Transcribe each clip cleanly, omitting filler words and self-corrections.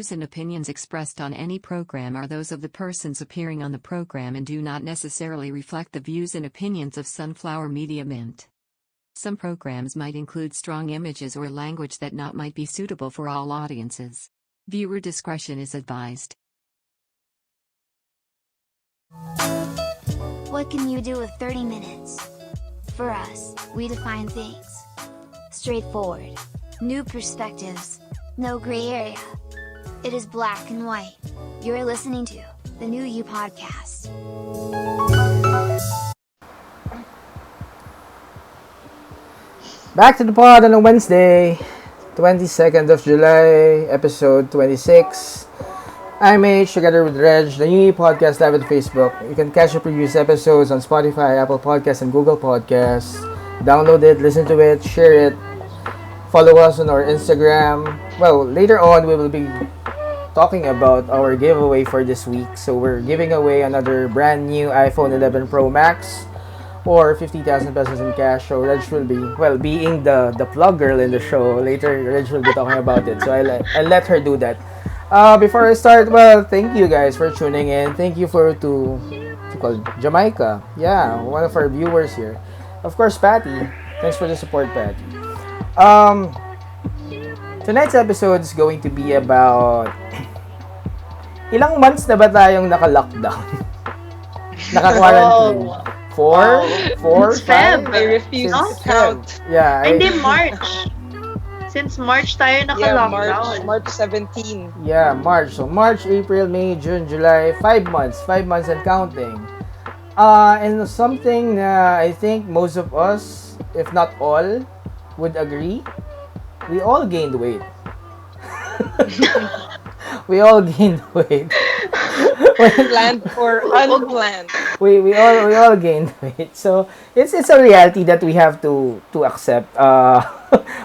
views and opinions expressed on any program are those of the persons appearing on the program and do not necessarily reflect the views and opinions of Sunflower Media Mint. Some programs might include strong images or language that not might be suitable for all audiences. Viewer discretion is advised. What can you do with 30 minutes? For us, we define things. Straightforward. New perspectives. No gray area. It is black and white. You're listening to the New You Podcast. Back to the pod on a Wednesday, 22nd of July, episode 26. I'm H, together with Reg, the New You Podcast live on Facebook. You can catch the previous episodes on Spotify, Apple Podcasts, and Google Podcasts. Download it, listen to it, share it. Follow us on our Instagram. Well, later on, we will be talking about our giveaway for this week. So we're giving away another brand new iPhone 11 Pro Max or 50,000 pesos in cash. So Reg will be, well, being the plug girl in the show. Later, Reg will be talking about it. So I'll let her do that. Before I start, well, thank you guys for tuning in. Thank you to Jamaica. Yeah, one of our viewers here. Of course, Patty. Thanks for the support, Patty. Tonight's episode is going to be about ilang months na ba tayong naka-lockdown? Naka-quarantine? Four? It's Feb. Five? I refuse to count. Yeah. Hindi, March. Since March tayo naka-lockdown. March 17. Yeah, March. So March, April, May, June, July, 5 months. 5 months and counting. And something na I think most of us, if not all, would agree, we all gained weight. We all gained weight. Planned or unplanned. We all gained weight. So it's a reality that we have to accept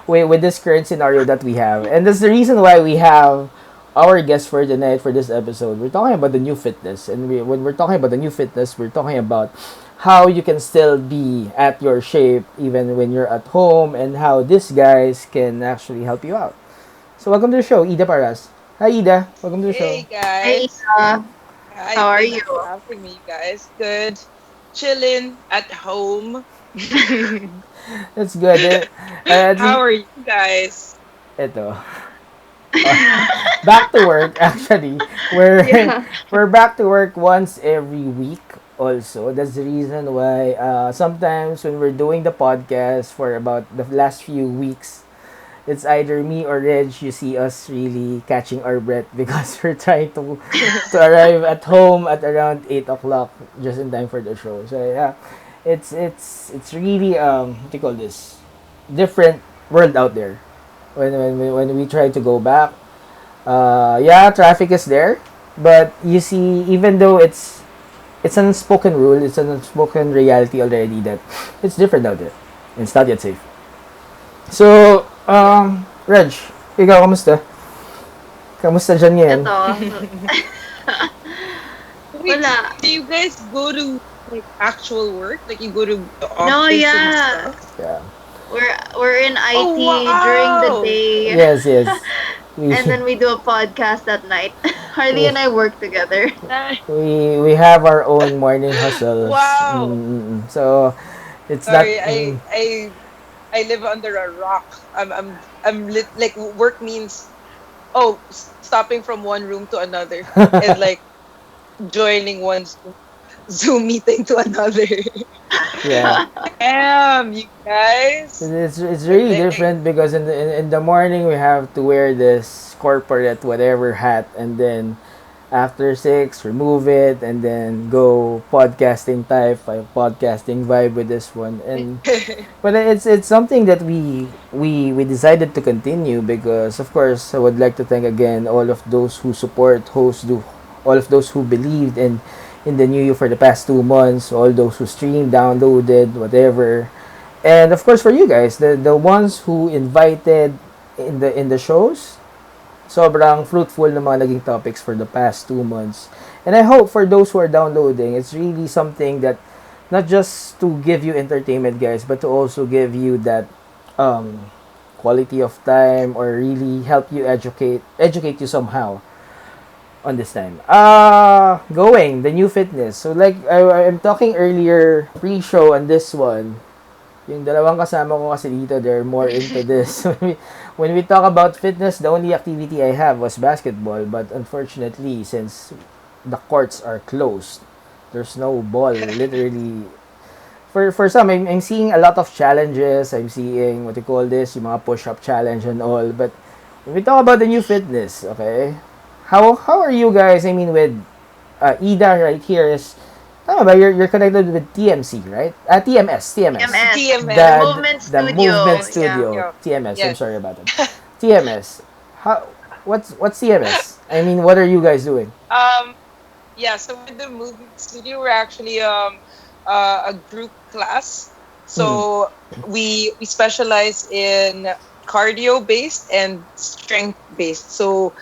with this current scenario that we have. And that's the reason why we have our guest for the night for this episode. We're talking about the new fitness. And when we're talking about the new fitness, we're talking about how you can still be at your shape even when you're at home, and how these guys can actually help you out. So welcome to the show, Ida Paras. Hi, Ida. Welcome to the show. Hey guys. Hey, Isa. Hi, How are thanks you? for having me, guys. Good. Chilling at home. That's good. How are you guys? Ito. Back to work, actually. We're back to work once every week also. That's the reason why sometimes when we're doing the podcast for about the last few weeks, it's either me or Reg, you see us really catching our breath because we're trying to arrive at home at around 8 o'clock just in time for the show. So yeah, it's really what do you call this, different world out there when we try to go back. Yeah, traffic is there, but you see, even though it's an unspoken rule, it's an unspoken reality already that it's different out there. It's not yet safe. So, Reg, ikaw, kamusta? Kamusta dyan yan? Ito. Wait, Wala. do you guys go to like actual work? Like you go to the office No, and yeah. stuff? Yeah. We're in IT wow. during the day. Yes. And then we do a podcast at night. Harley and I work together. We have our own morning hustles. Wow. So, it's Sorry, not... I live under a rock. Like work means stopping from one room to another and like joining one Zoom meeting to another. Yeah. Damn, you guys. It's really different because in the morning we have to wear this corporate whatever hat, and then after 6 remove it and then go podcasting podcasting vibe with this one. And but it's something that we decided to continue because of course I would like to thank again all of those who support, all of those who believed in the New You for the past 2 months, all those who streamed, downloaded, whatever. And of course for you guys, the ones who invited in the shows, sobrang fruitful na mga naging topics for the past 2 months. And I hope for those who are downloading, it's really something that not just to give you entertainment, guys, but to also give you that quality of time, or really help you educate you somehow on this time. Going the new fitness. So like I'm talking earlier pre-show on this one. Yung dalawang kasama ko kasi dito, they're more into this. When we talk about fitness, the only activity I have was basketball. But unfortunately, since the courts are closed, there's no ball. Literally, for some, I'm seeing a lot of challenges. I'm seeing what you call this, yung mga push-up challenge and all. But when we talk about the new fitness, okay, how are you guys? I mean, with Ida right here is, tama ba? You're connected with TMC, right? TMS. MS. TMS. The Movement the Studio. movement Yeah. studio. Yeah. TMS. I'm Yes. sorry about that. TMS. How? What's TMS? I mean, what are you guys doing? Yeah, so with the movement studio, we're actually a group class. So we specialize in cardio based and strength based. So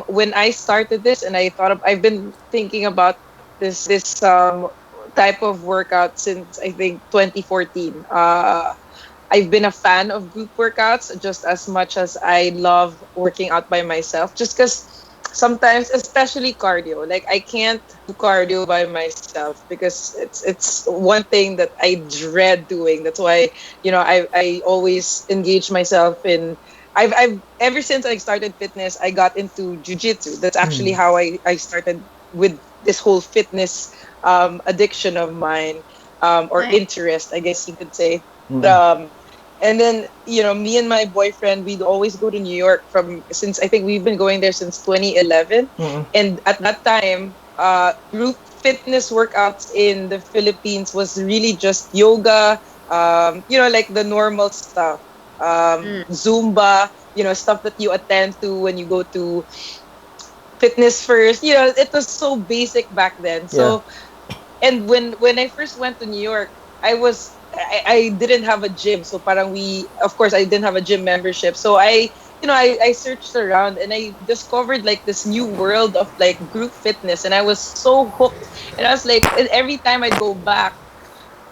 when I started this, and I've been thinking about this type of workout since I think 2014. I've been a fan of group workouts just as much as I love working out by myself. Just because sometimes, especially cardio, like I can't do cardio by myself because it's one thing that I dread doing. That's why I always engage myself in. I've ever since I started fitness, I got into jujitsu. That's actually how I started with this whole fitness addiction of mine, or Nice. interest, I guess you could say. Mm. And then, me and my boyfriend, we'd always go to New York since I think we've been going there since 2011. Mm. And at that time, group fitness workouts in the Philippines was really just yoga, like the normal stuff, Zumba, stuff that you attend to when you go to fitness first. It was so basic back then. Yeah. So, and when I first went to New York, I didn't have a gym, so parang of course I didn't have a gym membership. So I searched around and I discovered like this new world of like group fitness, and I was so hooked. And I was like, and every time I'd go back,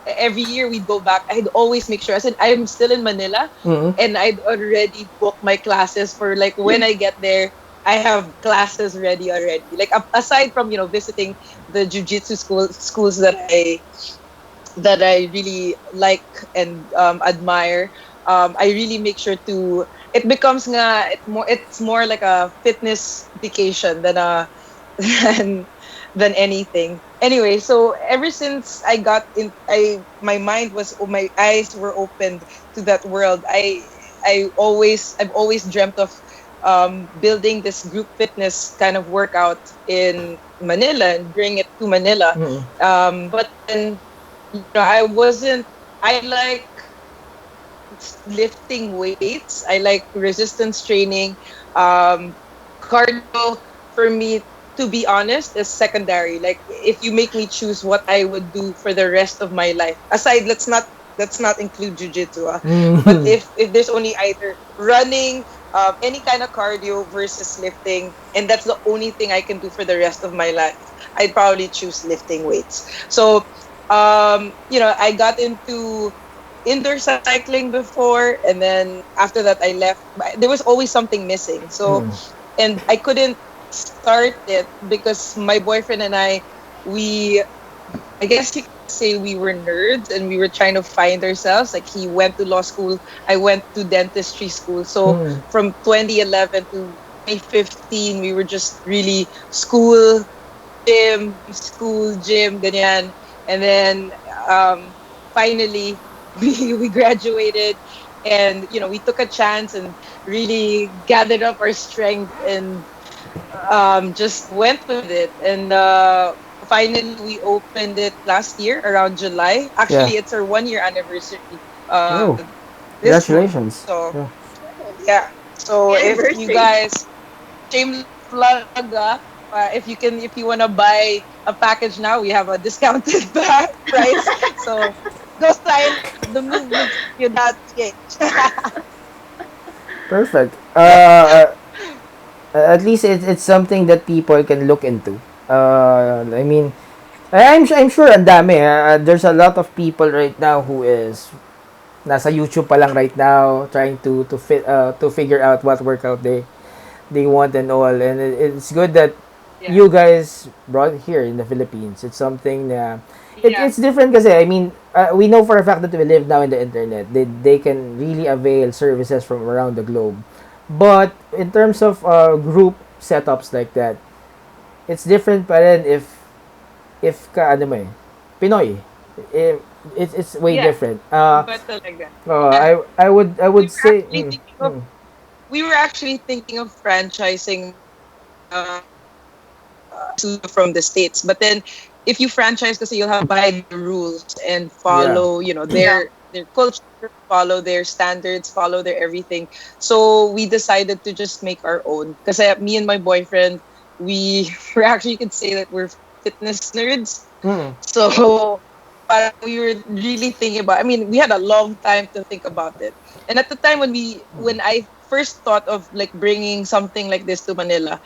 every year we'd go back, I'd always make sure. I said I'm still in Manila, Mm. and I'd already booked my classes for like when I get there. I have classes ready already. Like aside from visiting the jujitsu schools that I really like and admire. I really make sure to. It becomes It's more like a fitness vacation than a than than anything. Anyway, so ever since I got in, my eyes were opened to that world. I've always dreamt of building this group fitness kind of workout in Manila and bring it to Manila. Mm. But then I wasn't. I like lifting weights. I like resistance training. Cardio for me, to be honest, is secondary. Like if you make me choose what I would do for the rest of my life, aside, let's not include jujitsu. But Mm. if there's only either running, any kind of cardio versus lifting, and that's the only thing I can do for the rest of my life, I'd probably choose lifting weights. So I got into indoor cycling before, and then after that I left. There was always something missing. So, Mm. and I couldn't start it because my boyfriend and I guess you could say we were nerds and we were trying to find ourselves. Like he went to law school, I went to dentistry school. So Mm. from 2011 to 2015, we were just really school, gym, ganyan. And then finally, we graduated, and we took a chance and really gathered up our strength and just went with it. And finally, we opened it last year around July. Yeah. Actually, it's our 1 year anniversary. Oh, This month. congratulations. So Yeah. yeah. So if you Anniversary. guys, shameless plug, if you wanna buy a package now, we have a discounted price. So go sign the movement you not change. Perfect. At least it's something that people can look into. I mean, I'm sure ang dami. There's a lot of people right now who is nasa YouTube pa lang right now trying to figure out what workout they want and all. And it's good that Yeah. you guys brought here in the Philippines. It's something na Yeah. it's different kasi I mean we know for a fact that we live now in the internet. They can really avail services from around the globe. But in terms of group setups like that, it's different pa rin if ka ano mo eh, Pinoy. If, it's way Yeah. different. But like that. Yeah. I We would were say actually thinking of we were actually thinking of franchising studio from the States. But then if you franchise kasi you'll have to buy the rules and yeah. follow, Yeah. their culture, follow their standards, follow their everything. So we decided to just make our own. Because me and my boyfriend, we're actually, you could say that we're fitness nerds. Mm. So we were really thinking about. I mean, we had a long time to think about it. And at the time when I first thought of like bringing something like this to Manila,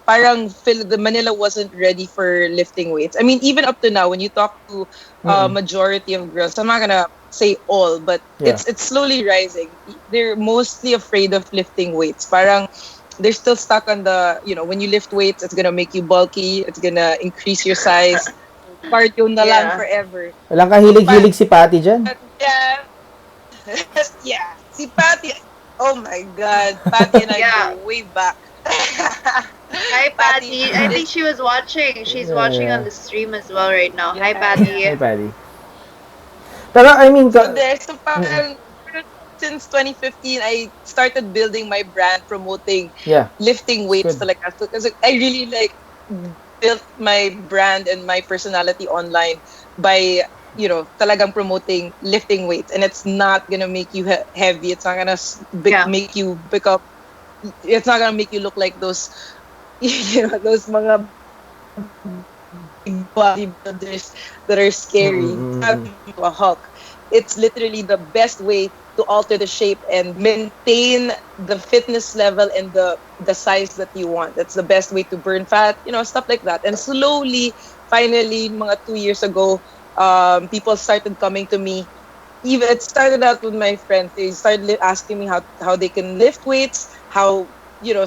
parang the Manila wasn't ready for lifting weights. I mean, even up to now, when you talk to Mm. majority of girls, I'm not gonna say all, but Yeah. it's slowly rising. They're mostly afraid of lifting weights. Parang they're still stuck on the, when you lift weights, it's gonna make you bulky, it's gonna increase your size. Cardio na lang Yeah. forever. Walang So, kahilig-hilig si Patty dyan. yeah, yeah. Si Patty, oh my God, Patty and I Yeah. go way back. Hi, Patty, Patty. I think she was watching. She's Yeah, watching on yeah. the stream as well right now. Hi, Yeah, yeah. Patty. Hey, Patty. Pero I mean, So there, so mm, parang since 2015, I started building my brand, promoting yeah, lifting it's weights good. to like us. Because I really like built my brand and my personality online by talagang promoting lifting weights, and it's not gonna make you heavy. It's not gonna Yeah. make you become. It's not gonna make you look like those those mga big bodybuilders that are Mm, scary. mm, It's mm, not mm. into a Hulk. It's literally the best way to alter the shape and maintain the fitness level and the size that you want. That's the best way to burn fat, stuff like that. And slowly, finally, mga 2 years ago, people started coming to me. Even it started out with my friends. They started asking me how they can lift weights, how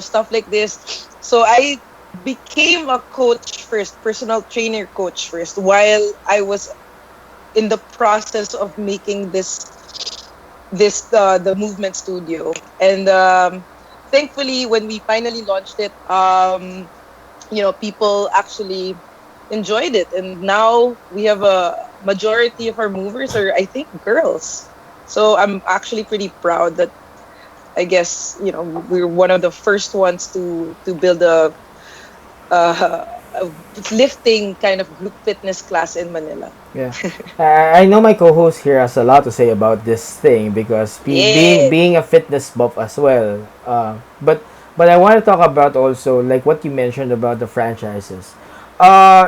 stuff like this. So I became a coach first, personal trainer coach first, while I was in the process of making this the movement studio. And thankfully, when we finally launched it, people actually enjoyed it, and now we have a majority of our movers are, I think, girls. So I'm actually pretty proud that, I guess, we're one of the first ones to build a lifting kind of group fitness class in Manila. Yeah. I know my co-host here has a lot to say about this thing because Yeah. being a fitness buff as well. But I want to talk about also like what you mentioned about the franchises.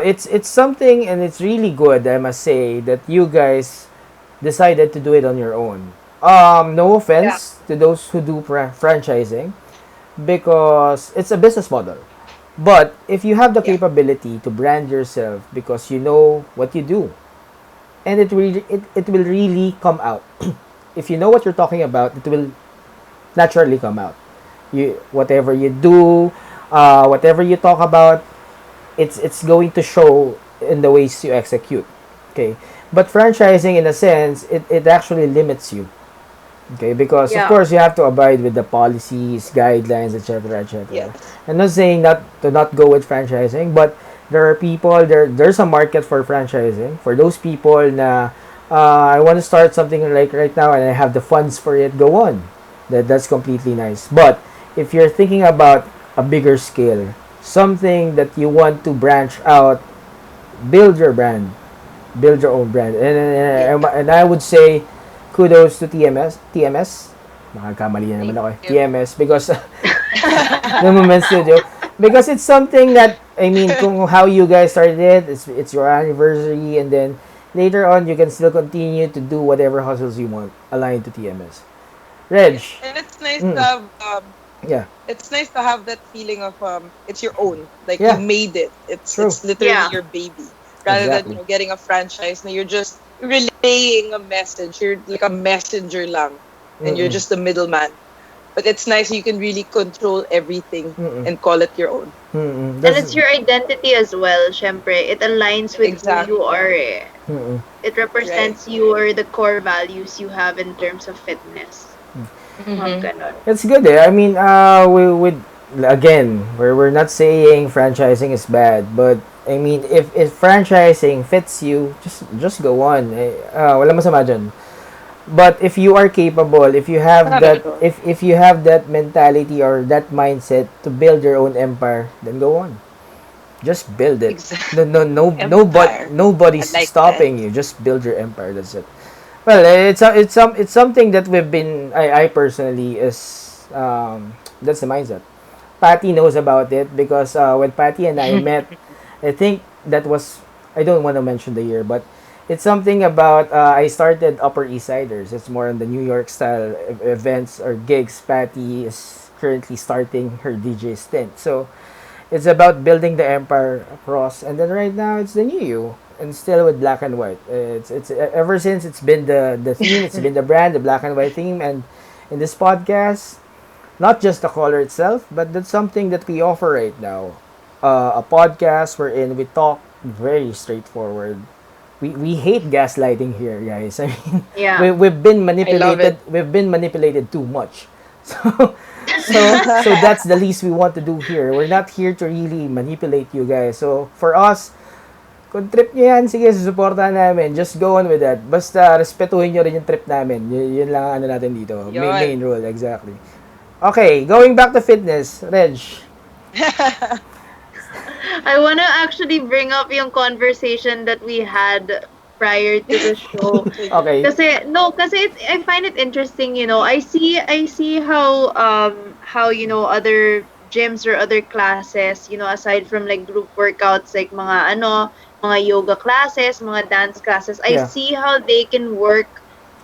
It's something and it's really good, I must say, that you guys decided to do it on your own. No Yeah. offense to those who do franchising because it's a business model. But if you have the Yeah. capability to brand yourself because you know what you do, and it will really come out. If you know what you're talking about, it will naturally come out. You whatever you do, whatever you talk about, it's going to show in the ways you execute. Okay, but franchising, in a sense, it actually limits you. Okay, because of Yeah. course you have to abide with the policies, guidelines, etc., etc. Yes. I'm not saying not go with franchising, but there are people there's a market for franchising for those people na I want to start something like right now and I have the funds for it. Go on, that's completely nice. But if you're thinking about a bigger scale, something that you want to branch out, build your brand, build your own brand, Yeah. and I would say kudos to TMS. Nakakamali na naman Thank ako eh. you. TMS because the Movement Studio because it's something that I mean kung how you guys started it, it's your anniversary and then later on you can still continue to do whatever hustles you want aligned to TMS. Reg. Yeah. And it's nice to Mm, have yeah. it's nice to have that feeling of it's your own. Like you Yeah. made it. It's True. it's literally Yeah. your baby. Rather than Exactly. getting a franchise. Now you're just relaying a message. You're like a messenger lang. And you're Mm-mm. just the middleman. But it's nice you can really control everything Mm-mm. and call it your own. Mm-mm. And That's it's your identity as well, syempre. It aligns with who Exactly. you are. Eh. mm-mm. It Right. represents you or the core values you have in terms of fitness. Mga Mm-hmm. ganon. It's good I mean, we would again, we're not saying franchising is bad, but I mean, if franchising fits you, just go on. Wala masama dyan. But if you are capable, if you have Not that, at all. if you have that mentality or that mindset to build your own empire, then go on. Just build it. Exactly. Nobody, Empire. I nobody's like that. stopping you. Just build your empire. That's it. Well, it's something that we've been. I personally is that's the mindset. Patty knows about it because when Patty and I met, I think that was, I don't want to mention the year, but it's something about I started Upper East Siders. It's more on the New York style events or gigs. Patty is currently starting her DJ stint, so it's about building the empire across. And then right now it's the new you, and still with black and white. It's ever since it's been the theme. It's been the brand, the black and white theme, and in this podcast, not just the color itself, but that's something that we offer right now. A podcast wherein we talk very straightforward. We hate gaslighting here, guys. I mean, Yeah. we've been I love it. manipulated. We've been manipulated too much. So, so that's the least we want to do here. We're not here to really manipulate you guys. So, for us, kung trip nyo yan, sige, susuportahan namin. Just go on with that. Basta, respetuhin nyo rin yung trip namin. Yun lang ang ano natin dito. Main Yon. rule, exactly. Okay, going back to fitness. Reg. I want to actually bring up yung conversation that we had prior to the show. Okay. Kasi I find it interesting, I see how other gyms or other classes, aside from like group workouts like mga yoga classes, mga dance classes, I Yeah. see how they can work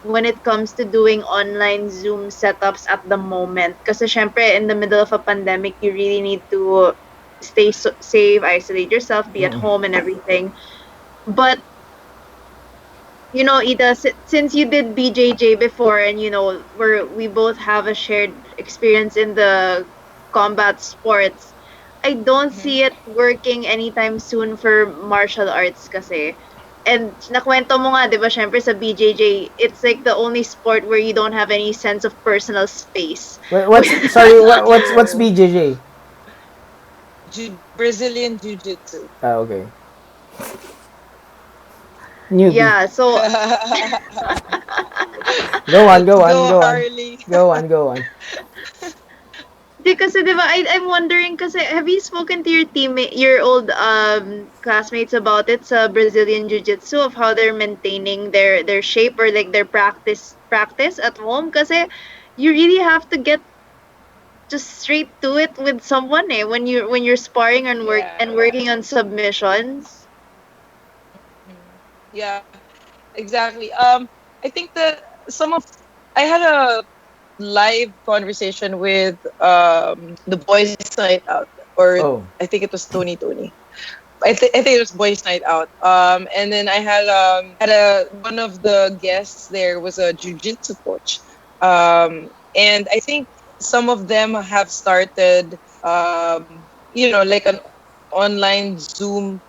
when it comes to doing online Zoom setups at the moment. Kasi syempre in the middle of a pandemic, you really need to stay safe, isolate yourself, be at Mm-mm. home and everything. But Ida, since you did BJJ before, and we both have a shared experience in the combat sports, I don't see it working anytime soon for martial arts kasi. And nakwento mo nga, 'di ba, syempre sa BJJ, it's like the only sport where you don't have any sense of personal space. What's BJJ? Brazilian Jiu-Jitsu. Okay. Newbie. Yeah, so Go on, go on, Go, go on. Harley. Go on, go on. di kasi 'di ba, I'm wondering kasi have you spoken to your teammate, your old classmates about it sa Brazilian Jiu-Jitsu of how they're maintaining their shape or like their practice at home kasi you really have to get just straight to it with someone when you're sparring and Yeah. working on submissions. Yeah. Exactly. I think that I had a live conversation with the boys' night out, or Oh. I think it was Tony. I think it was boys' night out. And then I had a one of the guests there was a jujitsu coach. And I think some of them have started, like an online Zoom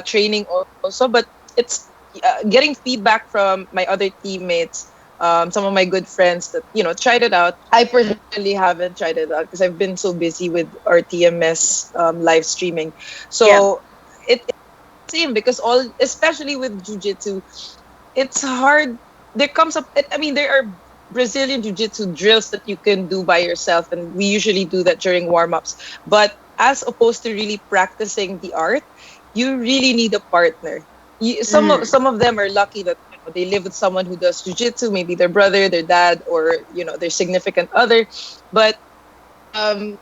training also, but it's getting feedback from my other teammates, some of my good friends that tried it out. I personally haven't tried it out because I've been so busy with our TMS live streaming. Yeah. So it's same because especially with jujitsu, it's hard. There comes up. I mean, there are Brazilian jiu-jitsu drills that you can do by yourself, and we usually do that during warm-ups. But as opposed to really practicing the art, you really need a partner. Some of them are lucky that they live with someone who does jiu-jitsu, maybe their brother, their dad, or their significant other. But um,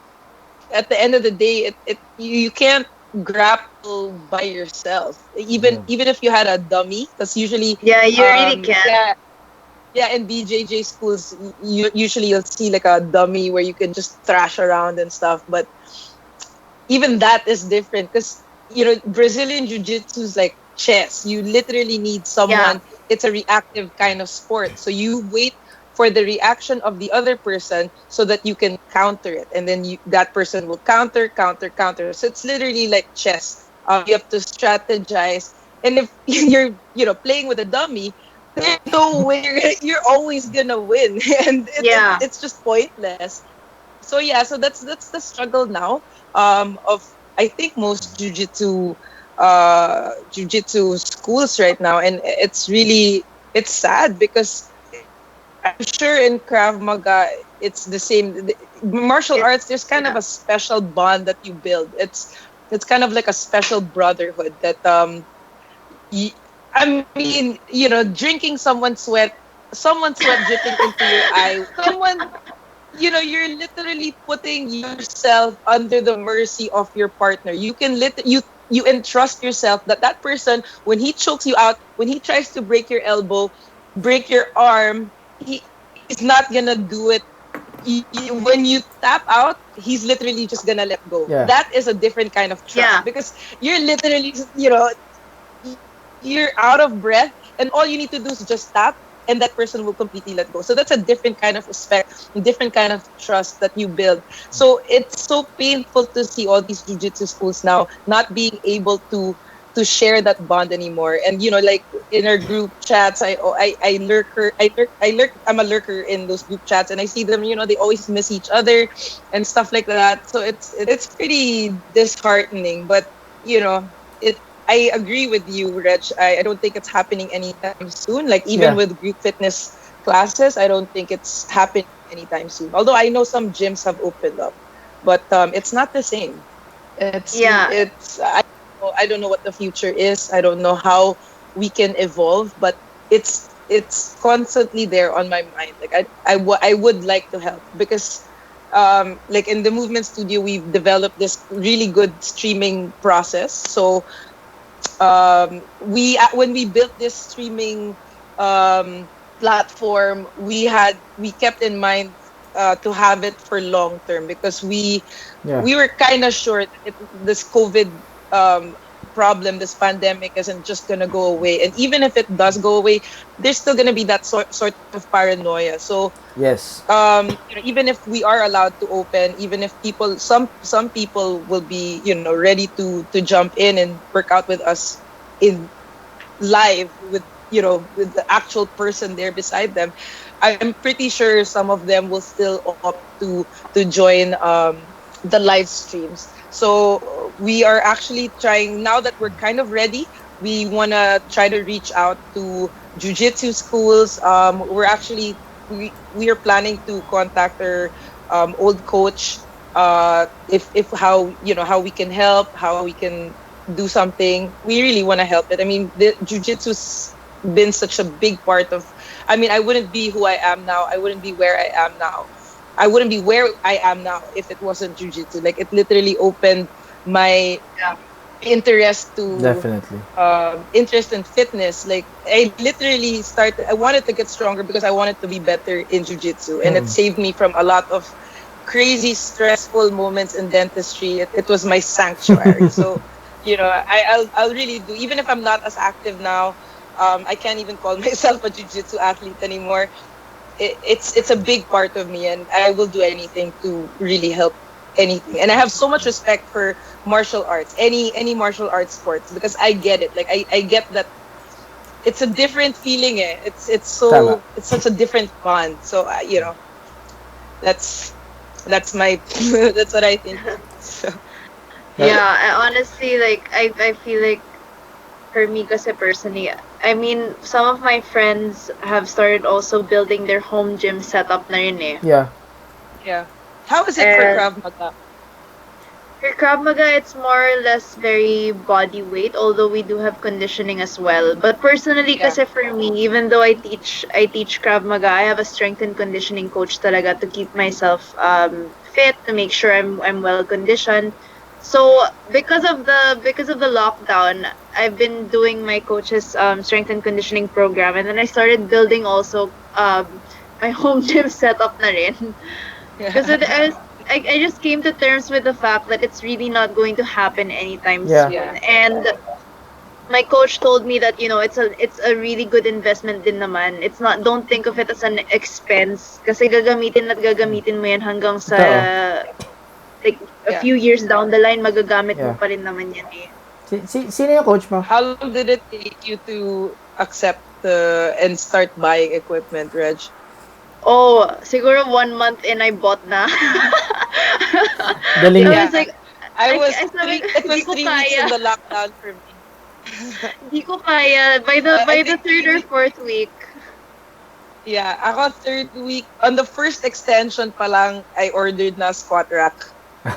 at the end of the day, you can't grapple by yourself. Yeah. Even if you had a dummy, that's usually Yeah, you really can. yeah, in BJJ schools, you'll see like a dummy where you can just thrash around and stuff. But even that is different because Brazilian jiu-jitsu is like chess. You literally need Yeah. someone. It's a reactive kind of sport, so you wait for the reaction of the other person so that you can counter it, and then that person will counter. So it's literally like chess. You have to strategize, and if you're playing with a dummy, there's no way you're always gonna win, and Yeah. it's just pointless. So yeah, so that's the struggle now, of I think most jujitsu schools right now, and it's sad because I'm sure in Krav Maga it's the same. Martial It's arts, there's kind of yeah. a special bond that you build. It's kind of like a special brotherhood that y- I mean, drinking someone's sweat dripping into your eye, you're literally putting yourself under the mercy of your partner. You can you entrust yourself that that person, when he chokes you out, when he tries to break your elbow, break your arm, he's not gonna do it. When you tap out, he's literally just gonna let go. Yeah. That is a different kind of trust Yeah. because you're literally, you're out of breath, and all you need to do is just tap, and that person will completely let go. So that's a different kind of respect, a different kind of trust that you build. So it's so painful to see all these jiu-jitsu schools now not being able to share that bond anymore. And like in our group chats, I'm a lurker in those group chats, and I see them, they always miss each other and stuff like that. So it's pretty disheartening, but it I agree with you, Reg. I don't think it's happening anytime soon. Like even Yeah. with group fitness classes, I don't think it's happening anytime soon. Although I know some gyms have opened up, but it's not the same. Yeah. I don't know what the future is. I don't know how we can evolve, but it's constantly there on my mind. Like I would like to help because like in the movement studio, we've developed this really good streaming process. So we when we built this streaming platform, we kept in mind to have it for long term because Yeah. we were kind of sure that this COVID um, problem, this pandemic, isn't just gonna go away. And even if it does go away, there's still gonna be that sort of paranoia. So Yes. even if we are allowed to open, even if some people will be ready to jump in and work out with us in live with the actual person there beside them, I'm pretty sure some of them will still opt to join the live streams. So we are actually trying now that we're kind of ready. We want to try to reach out to jujitsu schools. We are planning to contact our old coach, if how we can help, how we can do something. We really want to help it. I mean, the jujitsu's been such a big part of. I mean, I wouldn't be who I am now. I wouldn't be where I am now. I wouldn't be where I am now if it wasn't jujitsu. Like it literally opened my Yeah. interest to Definitely. interest in fitness. Like I literally started. I wanted to get stronger because I wanted to be better in jujitsu, and it Mm. saved me from a lot of crazy stressful moments in dentistry. It was my sanctuary. So I'll really do, even if I'm not as active now. I can't even call myself a jiu-jitsu athlete anymore. It's a big part of me, and I will do anything to really help anything. And I have so much respect for martial arts, any martial arts sports, because I get it. Like I get that it's a different feeling. Tama. It's such a different bond. So that's my that's what I think. So, Yeah, I honestly I feel like for me kasi personally, I mean, some of my friends have started also building their home gym setup na rin eh. Yeah. yeah. How is it for And Krav Maga? for Krav Maga, it's more or less very body weight, although we do have conditioning as well. But personally, Yeah. kasi for me, even though I teach Krav Maga, I have a strength and conditioning coach talaga to keep myself fit, to make sure I'm well conditioned. So because of the lockdown, I've been doing my coach's strength and conditioning program, and then I started building also my home gym setup na rin. Because I just came to terms with the fact that it's really not going to happen anytime Yeah. soon. Yeah. And my coach told me that it's a really good investment din naman. It's not, don't think of it as an expense kasi gagamitin at gagamitin mo yan hanggang sa Totoo. like a Yeah. few years down the line magagamit mo Yeah. pa rin naman yan eh. Sino yung coach mo? How long did it take you to accept and start buying equipment, Reg? Oh, siguro 1 month in I bought na. Galing. I Yeah. was like, I was I sabi, it was hindi ko 3 weeks in kaya. the lockdown for me. Hindi ko kaya. By I the think third or 3 weeks. fourth week. Yeah, ako third week. On the first extension pa lang, I ordered na squat rack.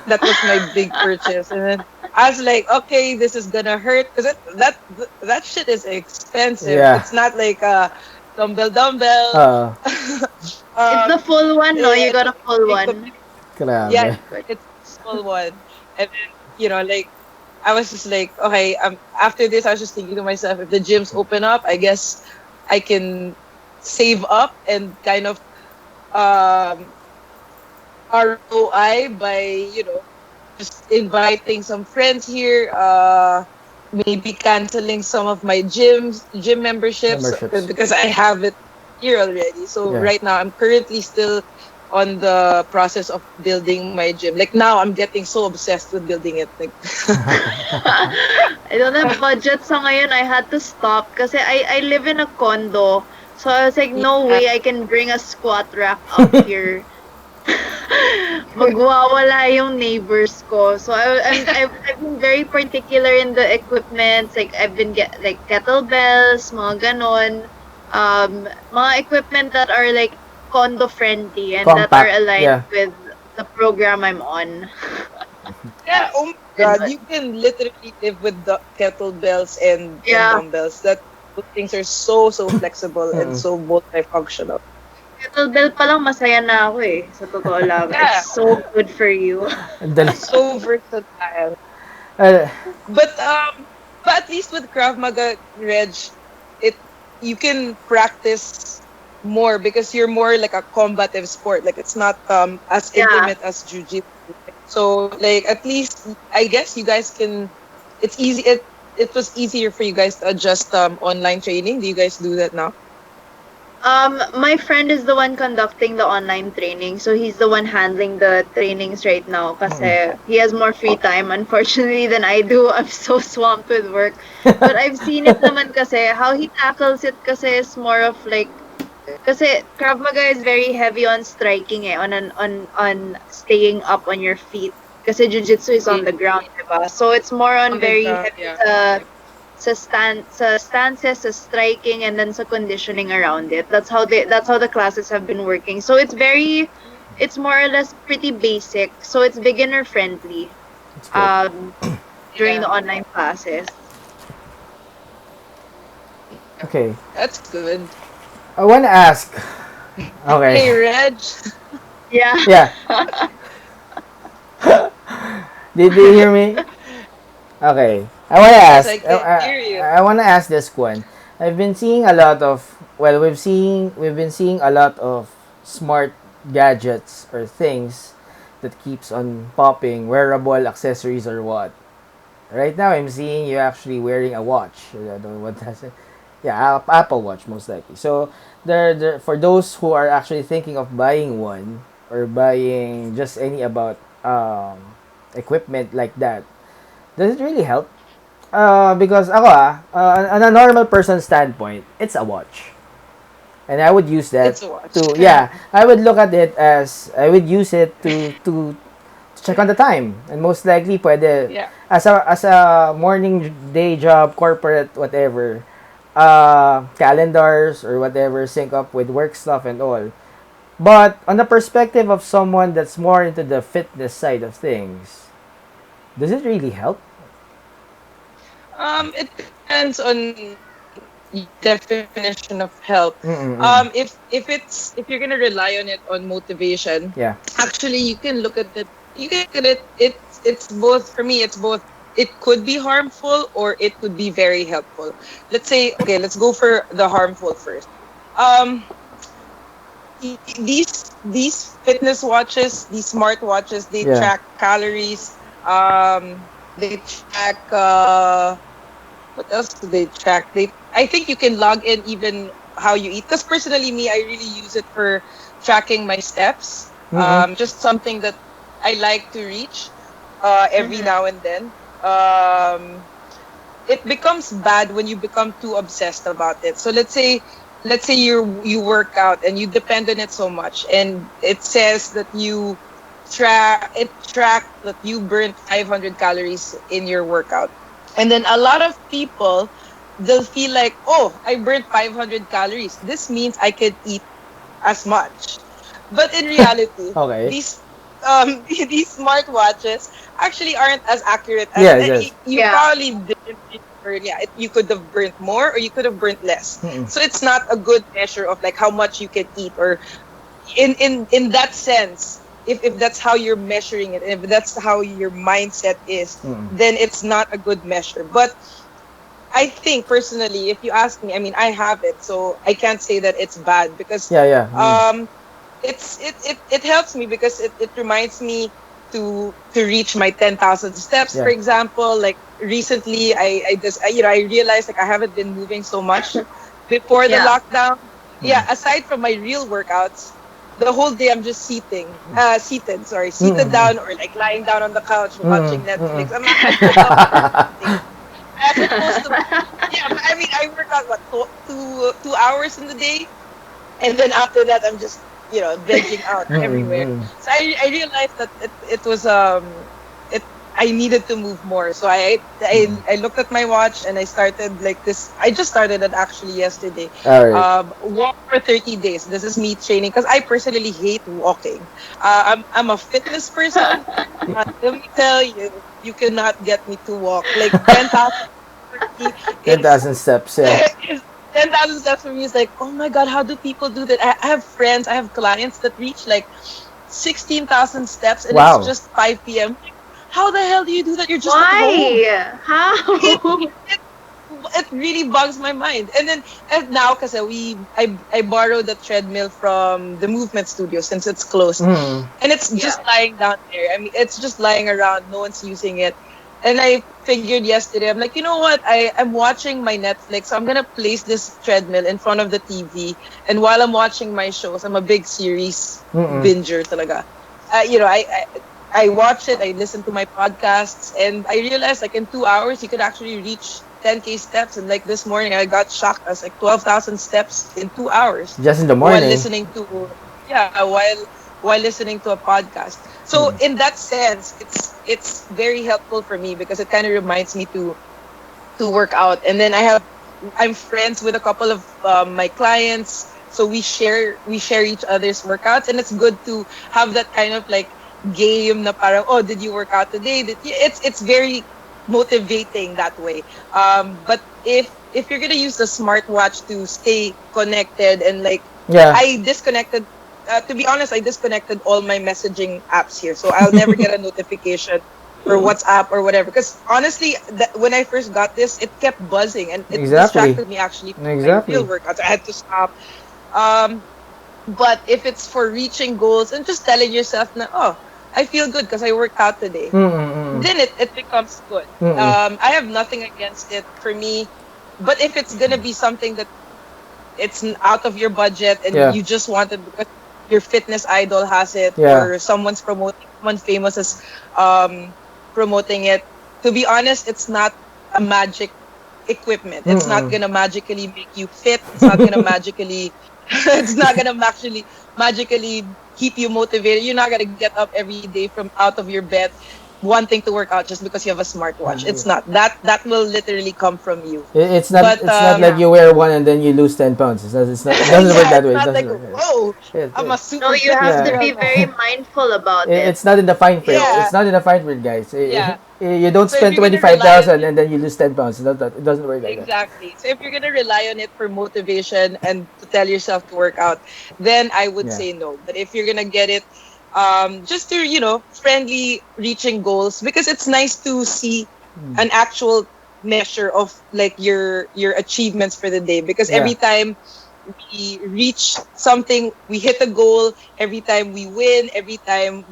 That was my big purchase. And then I was like, okay, this is gonna hurt because that shit is expensive. Yeah. It's not like a dumbbell. It's the full one, no? You got a full big one. Grabe. Yeah, it's a small one. And then, like, I was just like, okay, after this, I was just thinking to myself, if the gyms open up, I guess I can save up and kind of um, ROI by, just inviting some friends here, maybe canceling some of my gym memberships because I have it here already. So Yeah. right now, I'm currently still on the process of building my gym. Like now, I'm getting so obsessed with building it. Like, I don't have budget sa ngayon. I had to stop kasi I live in a condo. So I was like, no way I can bring a squat rack up here. Magwawala yung neighbors ko. So I've been very particular in the equipment. Like I've been like kettlebells, mga ganon. Mga equipment that are like condo friendly and that are Compact, aligned yeah. with the program I'm on. yeah, oh my God, you can literally live with the kettlebells and Yeah. dumbbells. Those things are so flexible and so multifunctional. Kettlebell pa lang masaya na ako eh. Sa totoo lang. Yeah. It's so good for you. Ang dali. So versatile. Uh, But at least with Krav Maga, Reg, you can practice more because you're more like a combative sport. Like it's not as Yeah. intimate as jiu-jitsu. So like at least I guess you guys can. It's easy. It was easier for you guys to adjust online training. Do you guys do that now? My friend is the one conducting the online training, so he's the one handling the trainings right now kasi he has more free time unfortunately than I do. I'm so swamped with work. But I've seen it naman kasi how he tackles it kasi is more of like kasi Krav Maga is very heavy on striking eh, on staying up on your feet. Kasi jiu-jitsu is on the ground, diba? So it's more on On the very ground, heavy yeah. sa stances, sa striking, and then sa conditioning around it. That's how the classes have been working. So it's more or less pretty basic. So it's beginner friendly. That's good. During Yeah. the online classes. Okay. That's good. I want to ask. Hey, Okay. Reg. Yeah. Yeah. Did you hear me? Okay. I want to Yes, ask. I can hear you. I want to ask this one. I've been seeing a lot of. Well, we've been seeing a lot of smart gadgets or things that keeps on popping, wearable accessories or what. Right now, I'm seeing you actually wearing a watch. I don't know what that's. Yeah, Apple Watch most likely. So there for those who are actually thinking of buying one or buying just any about equipment like that, does it really help? Because ako on a normal person standpoint, it's a watch. And I would use that It's a watch. to I would look at it as I would use it to check on the time. And most likely pwede Yeah. as a morning day job, corporate, whatever, calendars or whatever sync up with work stuff and all. But on the perspective of someone that's more into the fitness side of things, does it really help? It depends on definition of help. Mm-mm-mm. If you're gonna rely on it on motivation, Yeah. actually you can look at it. You can look at it. It's both for me. It's both. It could be harmful or it could be very helpful. Let's say okay. Let's go for the harmful first. These fitness watches, these smart watches, they Yeah. track calories. They track what else do they track? I think you can log in even how you eat. Because personally, me, I really use it for tracking my steps. Mm-mm. Just something that I like to reach every Mm-hmm. now and then. Um, it becomes bad when you become too obsessed about it. So let's say you work out and you depend on it so much, and it says that track that you burnt 500 calories in your workout. And then a lot of people, they'll feel like, oh, I burnt 500 calories. This means I can eat as much. But in reality, Okay. these smartwatches actually aren't as accurate as Yes, yes. you Yeah. probably didn't really burn. Yeah, you could have burnt more or you could have burnt less. Mm-mm. So it's not a good measure of like how much you can eat, or in that sense, if that's how you're measuring it, if that's how your mindset is, Mm-mm. then it's not a good measure. But I think personally, if you ask me, I mean, I have it, so I can't say that it's bad because Yeah, yeah. um it helps me because it reminds me to reach my 10,000 steps, for Yeah. example. Like recently, I realized like I haven't been moving so much before the Yeah. lockdown. Yeah, Mm-mm. aside from my real workouts, the whole day I'm just seated Mm-mm. down or like lying down on the couch Mm-mm. watching Netflix. Mm-mm. I'm not doing anything as opposed to, yeah, I mean, I work out what 2 hours in the day, and then after that I'm just vegging out Mm-mm. everywhere. Mm-mm. So I realized that it was it I needed to move more. So Mm-mm. I looked at my watch and I started like this. I just started it actually yesterday. All right. Walk for 30 days. This is me training because I personally hate walking. I'm a fitness person. Let me tell you, you cannot get me to walk like 10,000 for me Ten is thousand steps. Yeah. 10,000 steps for me is like, oh my God, how do people do that? I have friends, I have clients that reach like 16,000 steps and it's Wow. just 5 p.m. How the hell do you do that? You're just at home. Why? It, How? it, it really bugs my mind. And now, because I borrowed the treadmill from the movement studio since it's closed. Mm. And it's just Yeah. lying down there. I mean, it's just lying around. No one's using it. And I figured yesterday, I'm like, you know what? I'm watching my Netflix. So I'm going to place this treadmill in front of the TV. And while I'm watching my shows, I'm a big series Mm-mm. binger talaga. I watch it, I listen to my podcasts, and I realized like in 2 hours, you could actually reach 10K steps. And like this morning, I got shocked. I was like 12,000 steps in 2 hours Just in the while morning. listening to, yeah, while listening to a podcast. So Mm. in that sense, it's very helpful for me because it kind of reminds me to work out. And then I'm friends with a couple of my clients, so we share each other's workouts, and it's good to have that kind of like game na parang, oh, did you work out today? It's very motivating that way. But if you're gonna use the smartwatch to stay connected and like Yeah. I disconnected. To be honest, I disconnected all my messaging apps here, so I'll never get a notification or WhatsApp or whatever. Because honestly, when I first got this, it kept buzzing and it Exactly. distracted me actually from my real Exactly. workouts. I had to stop. Um, but if it's for reaching goals and just telling yourself, na, oh, I feel good because I worked out today, Mm-mm. then it becomes good. Mm-mm. I have nothing against it for me. But if it's gonna be something that it's out of your budget and Yeah. you just want it because your fitness idol has it Yeah. or someone famous is promoting it, to be honest, it's not a magic equipment. It's not Mm-mm. gonna magically make you fit. It's not gonna magically it's not gonna actually magically keep you motivated. You're not gonna get up every day from out of your bed wanting to work out just because you have a smartwatch. It's not. That will literally come from you. It's not. But It's not like Yeah. you wear one and then you lose 10 pounds. It's not. It's not. It doesn't work yeah, that it's way. It not doesn't like, work. whoa, I'm a No, super you fitness have to Yeah. be girl very now. mindful about it. It's not in the fine print. So, It's Yeah, not in the fine print, guys. yeah. You don't So if spend you're gonna five rely on thousand it, and then you lose 10 pounds. It doesn't work like that. exactly. So if you're gonna rely on it for motivation and to tell yourself to work out, then I would Yeah. say no. But if you're gonna get it, just to friendly reaching goals, because it's nice to see an actual measure of like your achievements for the day. Because Yeah. every time we reach something, we hit a goal. Every time we win, every time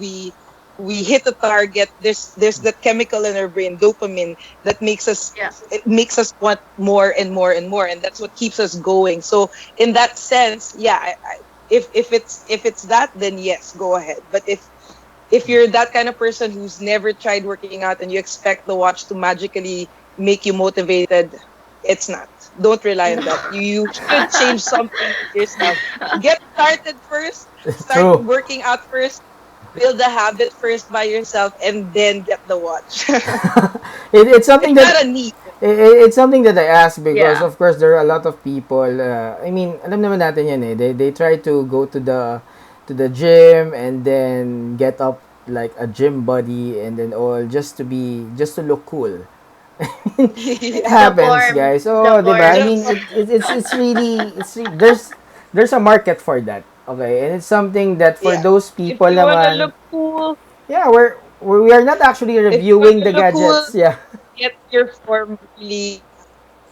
we hit a target, there's that chemical in our brain, dopamine, that makes us Yeah. it makes us want more and more and more, and that's what keeps us going. So in that sense, yeah, if it's that, then yes, go ahead. But if you're that kind of person who's never tried working out and you expect the watch to magically make you motivated, it's not. Don't rely on that. You should change something with yourself. Get started first. Start True. working out first. Build a habit first by yourself, and then get the watch. It's something It's that not a need. it's something that I ask because Yeah. of course there are a lot of people. I mean, alam naman natin yan eh. They try to go to the gym and then get up like a gym body and then all just to look cool. It Yeah. happens, Japorm. guys. Oh, 'di ba? I Japorm. mean, Just it's really there's a market for that. Okay, and it's something that for yeah. those If people you wanna naman, look cool, yeah, we are not actually if you reviewing the wanna look gadgets. cool, Yeah, get your form really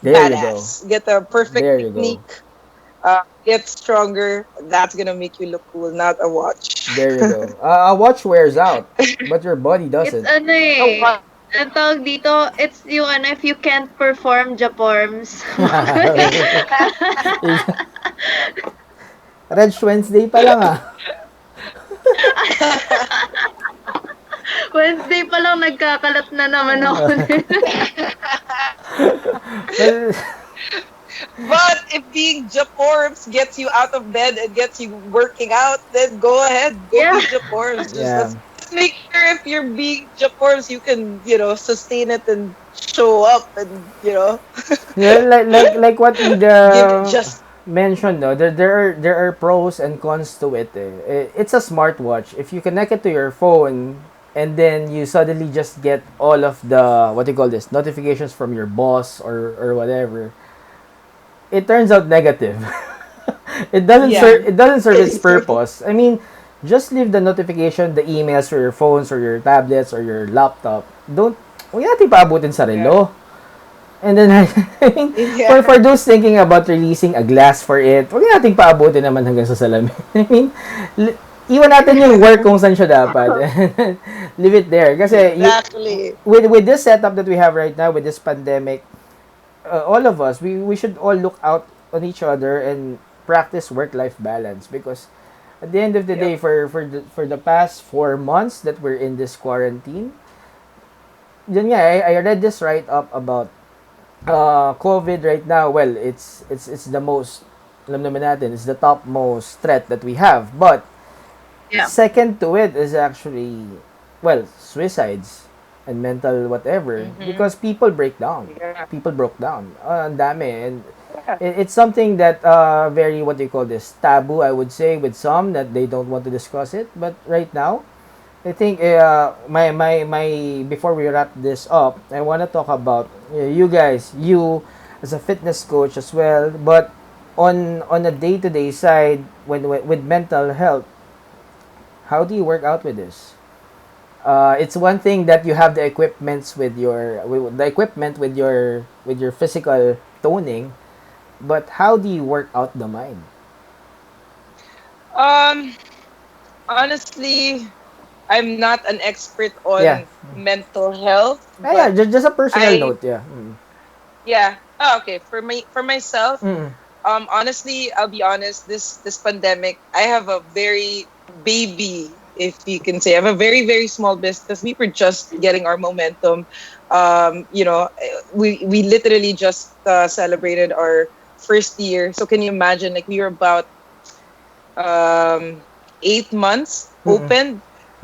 there you go. badass. Get a perfect There you go. technique. Get stronger. That's gonna make you look cool, not a watch. There you go. A watch wears out, but your body It's doesn't. ano A eh. watch. Ang tawag dito, it's yung ano, if you can't perform Japorms. Red Wednesday pa lang ah. Wednesday pa lang nagkakalat na naman ako. Well, But if being Japorms gets you out of bed and gets you working out, then go ahead, go Yeah. be Japorms. Just yeah. let's make sure if you're being Japorms, you can sustain it and show up and Yeah, like what give it Ida just mentioned, no, there are pros and cons to it. It's a smartwatch. If you connect it to your phone and then you suddenly just get all of the what do you call this notifications from your boss or whatever, it turns out negative. yeah. It doesn't serve its purpose. I mean, just leave the notification, the emails for your phones or your tablets or your laptop. Huwag natin paabutin sa Yeah. relo. And then, I mean, Yeah. for those thinking about releasing a glass for it, huwag nating paabutin naman hanggang sa salamin. I mean, iwan natin yung work kung saan siya dapat. Leave it there. Kasi, Exactly. with this setup that we have right now, with this pandemic, all of us, we should all look out on each other and practice work-life balance because at the end of the day, Yep. for the past 4 months that we're in this quarantine, yun nga, I read this write up about COVID right now. Well, it's the most, alam naman natin, it's the topmost threat that we have. But Yeah. second to it is actually, well, suicides and mental whatever because people break down. Yeah. People broke down. Ang dami. And Yeah. it's something that very, what do you call this, taboo, I would say, with some that they don't want to discuss it. But right now, I think my before we wrap this up, I want to talk about you guys, you as a fitness coach as well, but on a day-to-day side with mental health, how do you work out with this? It's one thing that you have the equipments with the equipment with your physical toning, but how do you work out the mind? Um, Honestly, I'm not an expert Yeah. on mental health, Yeah, but just a personal I note, yeah. yeah. Oh, okay. For myself, Mm. honestly, I'll be honest. This pandemic, I have a very baby, if you can say, I have a very very small business. We were just getting our momentum. We literally just celebrated our first year. So can you imagine? Like we were about 8 months Mm-mm. open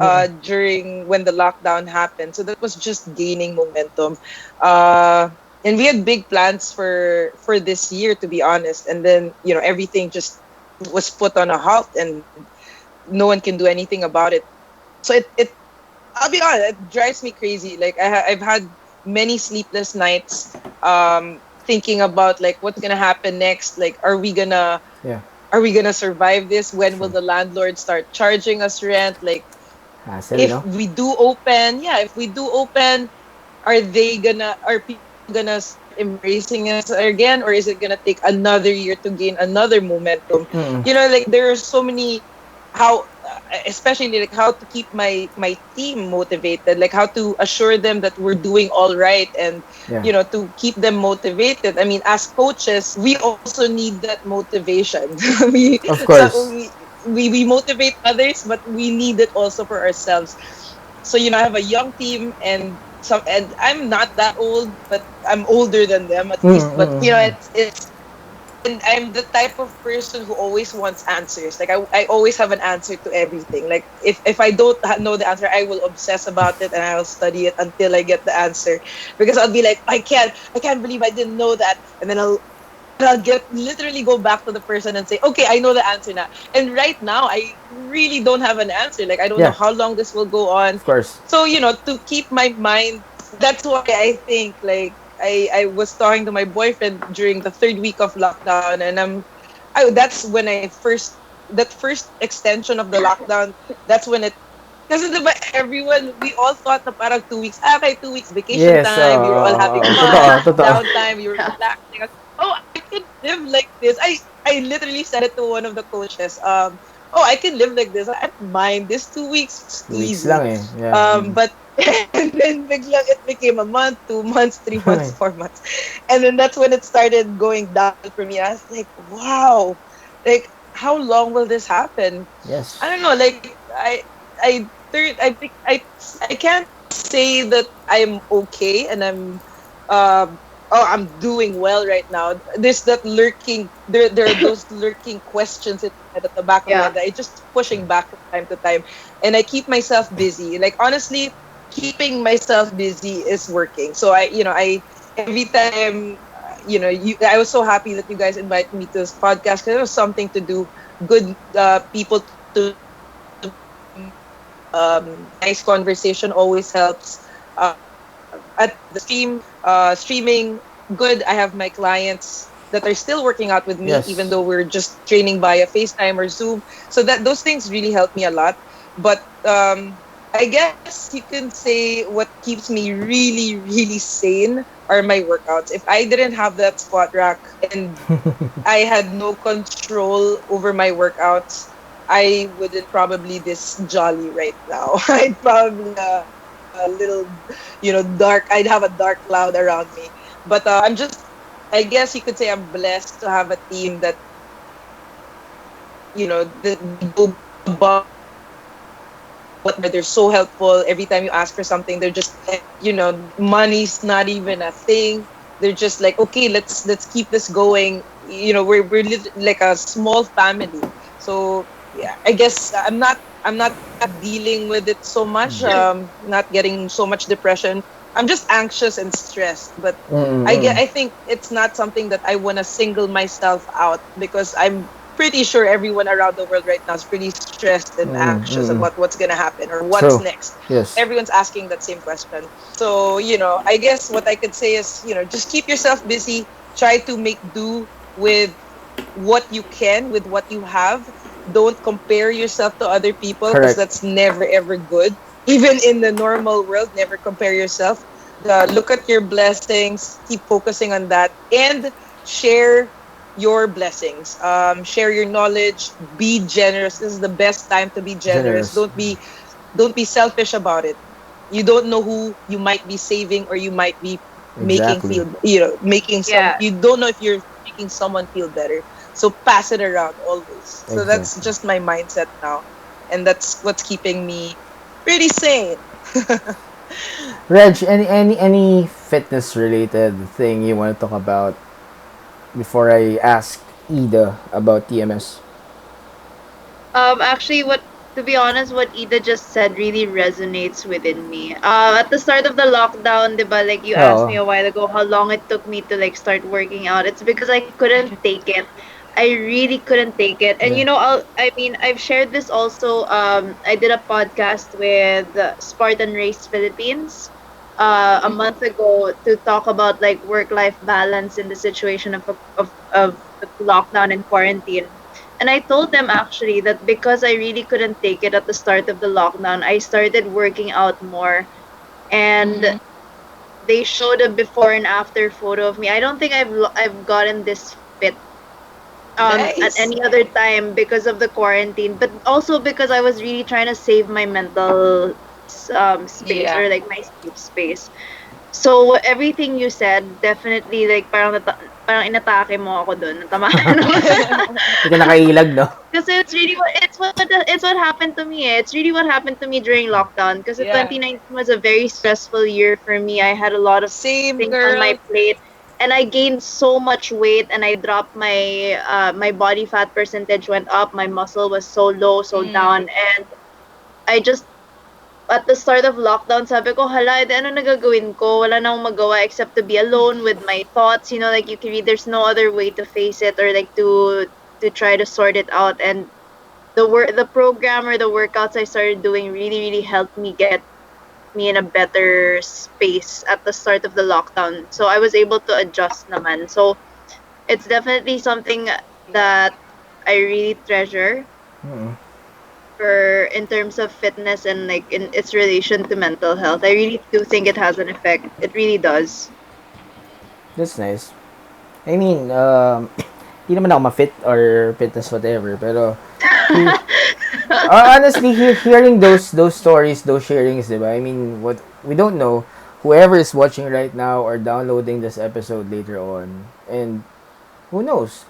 Mm-mm. during when the lockdown happened. So that was just gaining momentum. And we had big plans for this year, to be honest. And then everything just was put on a halt, and no one can do anything about it. So it I'll be honest, it drives me crazy. Like I've had many sleepless nights, thinking about like what's gonna happen next. Like, Yeah. are we gonna survive this? When will the landlord start charging us rent? Like, Hassle, if no? we do open, are people gonna start embracing us again, or is it gonna take another year to gain another momentum? Mm-mm. Like there are so many how especially like how to keep my team motivated, like how to assure them that we're doing all right, and Yeah. to keep them motivated. I mean, as coaches, we also need that motivation. we Of so course. we motivate others, but we need it also for ourselves. So I have a young team, and I'm not that old, but I'm older than them at least. But it's and I'm the type of person who always wants answers. Like I always have an answer to everything. Like if I don't know the answer, I will obsess about it and I'll study it until I get the answer, because I'll be like, I can't believe I didn't know that, and then I'll get literally go back to the person and say, okay, I know the answer now. And right now, I really don't have an answer. Like I don't know Yeah. how long this will go on. Of course. So to keep my mind, that's why I think, like, I was talking to my boyfriend during the third week of lockdown, and that's when that first extension of the lockdown, that's when it, kasi diba everyone, we all thought na parang 2 weeks, okay, 2 weeks vacation Yes. time, we were all having fun, Totoo. Totoo. downtime, we were relaxing. Oh, I can live like this. I literally said it to one of the coaches. Oh, I can live like this. I don't mind. This 2 weeks is 2 weeks easy. lang eh. Yeah. But and then biglang it became a month, 2 months, 3 months, Okay. 4 months, and then that's when it started going down for me. I was like, wow, like how long will this happen? Yes. I don't know. Like I think I can't say that I'm okay and I'm doing well right now. There's that lurking there are those lurking questions in my head, at the back of my head, Yeah. that I just pushing back from time to time, and I keep myself busy. Like honestly, keeping myself busy is working. So I every time I was so happy that you guys invited me to this podcast, because it was something to do, good people to nice conversation always helps. At the streaming, good. I have my clients that are still working out with me, even Yes. though we're just training via FaceTime or Zoom. So that those things really help me a lot. But I guess you can say what keeps me really, really sane are my workouts. If I didn't have that squat rack and I had no control over my workouts, I wouldn't probably this jolly right now. I'd probably a little, dark. I'd have a dark cloud around me. But I'm just, I guess you could say I'm blessed to have a team that, they go above what they're so helpful. Every time you ask for something, they're just like, money's not even a thing. They're just like, okay, let's keep this going. Like a small family. So yeah, I guess I'm not dealing with it so much. Not getting so much depression. I'm just anxious and stressed. But I think it's not something that I want to single myself out, because I'm pretty sure everyone around the world right now is pretty stressed and anxious about what's gonna happen or what's True. next. Yes. Everyone's asking that same question. So, I guess what I could say is, just keep yourself busy. Try to make do with what you can, with what you have. Don't compare yourself to other people, because Correct. that's never ever good. Even in the normal world, never compare yourself. Look at your blessings, keep focusing on that, and share your blessings. Share your knowledge. Be generous. This is the best time to be generous. Generous. Don't be selfish about it. You don't know who you might be saving, or you might be making Exactly. feel, making some. Yeah. You don't know if you're making someone feel better. So pass it around always. So that's Exactly. just my mindset now, and that's what's keeping me pretty sane. Reg, any fitness related thing you want to talk about before I ask Ida about TMS? Actually, to be honest, what Ida just said really resonates within me. At the start of the lockdown, diba, like you asked me Oh. a while ago how long it took me to like start working out. It's because I couldn't take it. I really couldn't take it. And Yeah. I mean, I've shared this also. I did a podcast with Spartan Race Philippines a month ago to talk about like work-life balance in the situation of the lockdown and quarantine. And I told them actually that because I really couldn't take it at the start of the lockdown, I started working out more. And they showed a before and after photo of me. I don't think I've gotten this fit at Nice. any other time because of the quarantine, but also because I was really trying to save my mental space, Yeah. or like my safe space. So everything you said, definitely, like parang inatake mo ako dun, natamaan ako. Hindi ka nakailag, no? Because it's what happened to me. It's really what happened to me during lockdown. Because Yeah. 2019 was a very stressful year for me. I had a lot of Same things on my girl. plate, and I gained so much weight, and I dropped my body fat percentage went up. My muscle was so low, so Mm. down, and I just at the start of lockdown, sabi ko, hala, edi ano nagagawin ko? Wala na akong magawa except to be alone with my thoughts. Like you can read, there's no other way to face it, or like to try to sort it out. And the program or the workouts I started doing really, really helped me get me in a better space at the start of the lockdown. So I was able to adjust naman. So it's definitely something Yeah. that I really treasure Mm. for in terms of fitness and like in its relation to mental health. I really do think it has an effect. It really does. That's nice. I mean, di naman ako ma-fit or fitness whatever, pero he, honestly, hearing those stories, those sharings, diba? I mean, what we don't know, whoever is watching right now or downloading this episode later on, and who knows,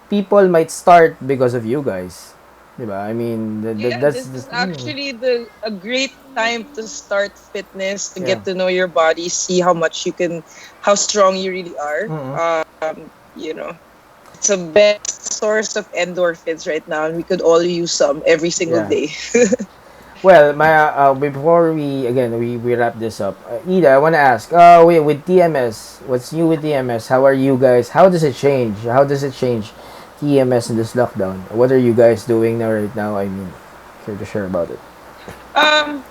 people might start because of you guys, diba? I mean, Yeah, that's this is just, actually the a great time to start fitness, to yeah. get to know your body, see how much you can, how strong you really are. Mm-mm. You know, it's a best source of endorphins right now, and we could all use some every single Yeah. day. Well, my before we wrap this up, Ida, I want to ask. Wait, with TMS, what's new with TMS? How are you guys? How does it change? How does it change TMS in this lockdown? What are you guys doing now right now? I mean, care to share about it? um,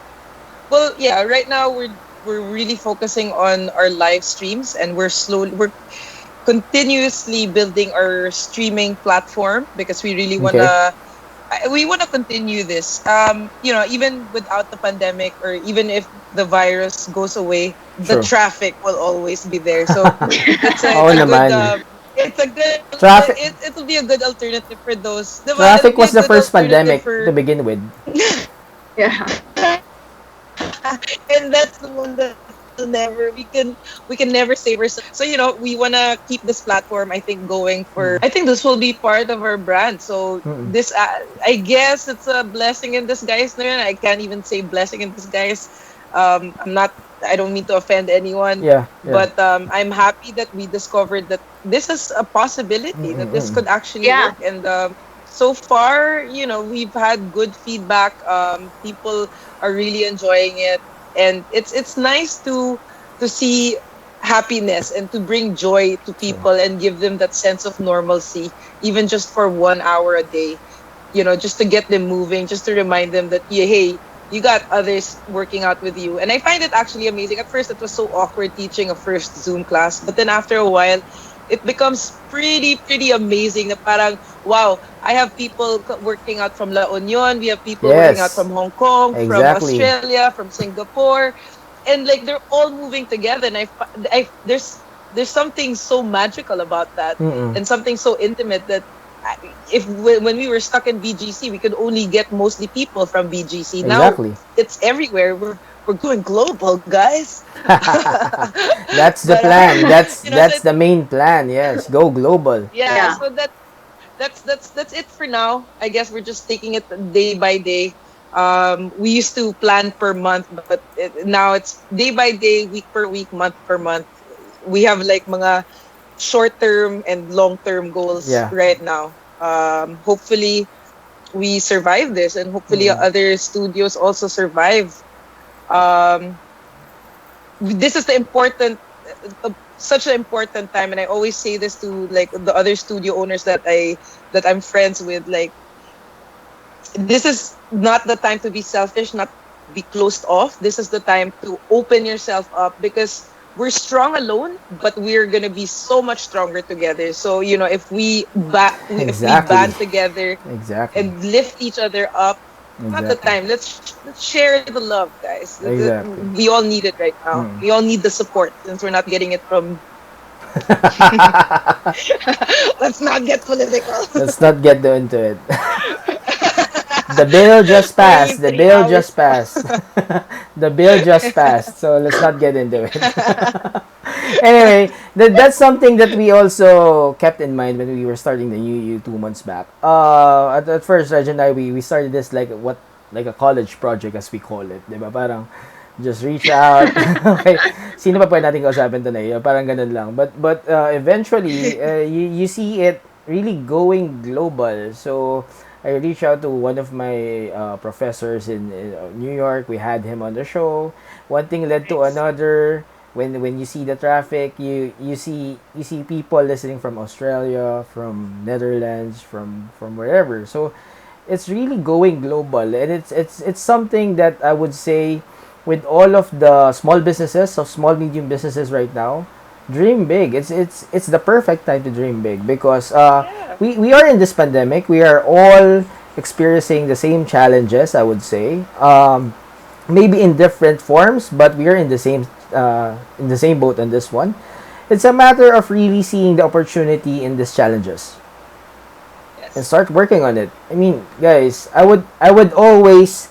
well, yeah, right now we're really focusing on our live streams, and we're continuously building our streaming platform because Okay, we want to continue this. Even without the pandemic, or even if the virus goes away, the true. traffic will always be there. So Oo it's a good naman. Traffic it'll be a good alternative for those. Diba? It'll traffic be was a the good first alternative pandemic to for begin with. Yeah. and that's the one that we can never save ourselves. So we want to keep this platform, I think, going for, I think this will be part of our brand. So Mm-mm. this, I guess it's a blessing in disguise na rin. I can't even say blessing in disguise. I'm not, I don't mean to offend anyone, Yeah, yeah. but I'm happy that we discovered that this is a possibility, that this Mm-mm. could actually Yeah. work. And so far, we've had good feedback. People are really enjoying it, and it's nice to see happiness and to bring joy to True. people and give them that sense of normalcy, even just for 1 hour a day. Just to get them moving, just to remind them that, yeah, hey, you got others working out with you. And I find it actually amazing. At first, it was so awkward teaching a first Zoom class, but then after a while, it becomes pretty, pretty amazing. Na parang, wow, I have people working out from La Union. We have people working out Yes, from Hong Kong, from exactly. Australia, from Singapore, and like they're all moving together. And there's something so magical about that, Mm-mm. and something so intimate that if when we were stuck in BGC, we could only get mostly people from BGC. Now Exactly. it's everywhere. We're going global, guys. That's the But plan. That's so that's the main plan. Yes, go global. yeah, Yeah. so that's it for now. I guess we're just taking it day by day. We used to plan per month, but now it's day by day, week per week, month per month. We have like mga short term and long term goals Yeah. right now. Hopefully we survive this, and hopefully Mm-mm. other studios also survive. Um, this is the important such an important time, and I always say this to like the other studio owners that I'm friends with. Like, this is not the time to be selfish, not be closed off. This is the time to open yourself up, because we're strong alone, but we're gonna be so much stronger together. So if we Exactly. band together Exactly. and lift each other up, not the Exactly. time. Let's share the love, guys. Exactly. We all need it right now. Mm. We all need the support, since we're not getting it from Let's not get political. Let's not get into it. The bill just We're passed. only The three bill hours just passed. The bill just passed. So let's not get into it. Anyway, that's something that we also kept in mind when we were starting the UU 2 months back. At first, Reg and I, we started this like a college project as we call it. Diba? Parang just reach out. Okay, sino pa pwede natin kausapin today? Parang ganun lang. But eventually, you see it really going global. So I reached out to one of my professors in New York. We had him on the show. One thing led to Nice. another. When you see the traffic, you see people listening from Australia, from Netherlands, from wherever. So it's really going global, and it's something that I would say with all of the small businesses, so small medium businesses right now, dream big. It's the perfect time to dream big because Yeah. we are in this pandemic. We are all experiencing the same challenges, I would say. Maybe in different forms, but we are in the same boat on this one. It's a matter of really seeing the opportunity in these challenges and Yes. start working on it. I mean, guys, I would always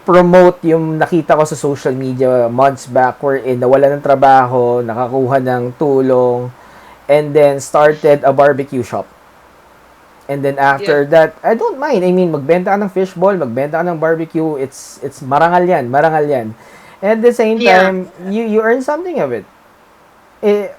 promote yung nakita ko sa social media months back wherein nawala ng trabaho, nakakuha ng tulong, and then started a barbecue shop. And then Yeah. after that, I don't mind. I mean, magbenta ka ng fishball, magbenta ka ng barbecue, it's marangal yan, marangal yan. And at the same Yeah. time, you earn something of it. Eh,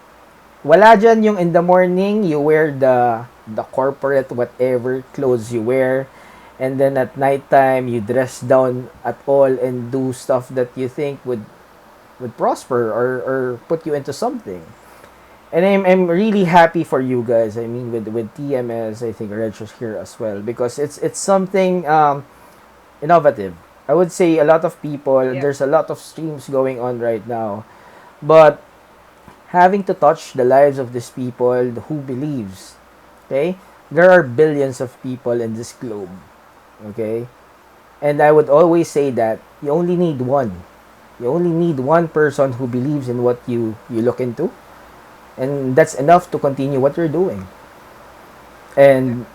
wala dyan yung in the morning, you wear the corporate whatever clothes you wear. And then at nighttime, you dress down at all and do stuff that you think would prosper or put you into something. And I'm really happy for you guys. I mean, with TMS, I think Reg was here as well because it's something innovative. I would say a lot of people. Yeah. There's a lot of streams going on right now, but having to touch the lives of these people who believes. Okay, there are billions of people in this globe. Okay, and I would always say that you only need one. You only need one person who believes in what you look into, and that's enough to continue what you're doing. Yeah. And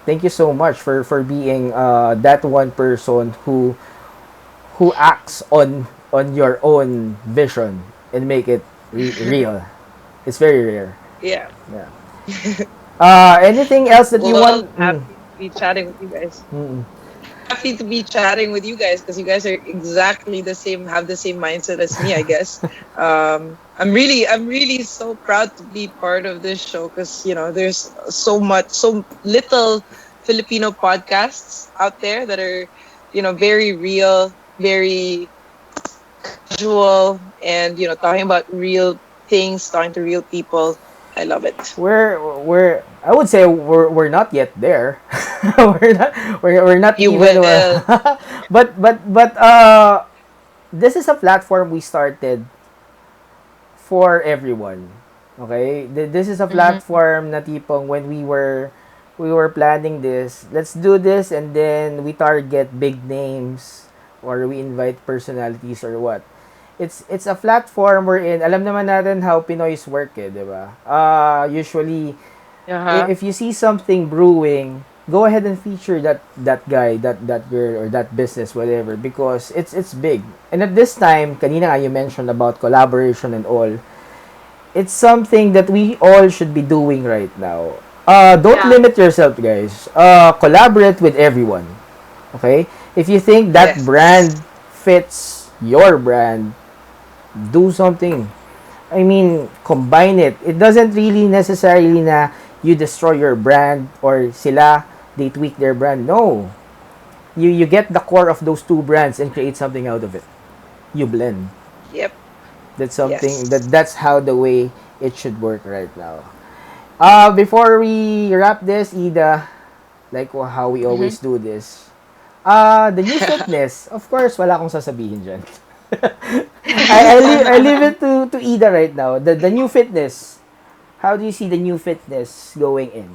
thank you so much for being that one person who acts on your own vision and make it real. It's very rare. Yeah. Yeah. Anything else that you Well, want? happy to be chatting with you guys. Mm. Happy to be chatting with you guys because you guys are exactly the same, have the same mindset as me, I guess. I'm really so proud to be part of this show because there's so little Filipino podcasts out there that are, very real, very casual, and talking about real things, talking to real people. I love it. We're I would say we're not yet there. We're not You even will. but this is a platform we started for everyone. Okay? This is a Hmm. platform na tipong when we were planning this, let's do this and then we target big names or we invite personalities or what. It's a platform wherein alam naman natin how Pinoys work eh, 'di ba? Usually Uh-huh. if you see something brewing, go ahead and feature that guy, that girl or that business whatever because it's big. And at this time, kanina nga you mentioned about collaboration and all. It's something that we all should be doing right now. Don't Yeah. limit yourself, guys. Collaborate with everyone. Okay? If you think that Yes. brand fits your brand, do something. I mean, combine it. It doesn't really necessarily na you destroy your brand or sila they tweak their brand. No. You get the core of those two brands and create something out of it. You blend. Yep. That's something Yes. that's how the way it should work right now. Before we wrap this, Ida, like how we Hmm. always do this. The new fitness, of course, wala akong sasabihin dyan. I leave it to Ida right now. The new fitness. How do you see the new fitness going in?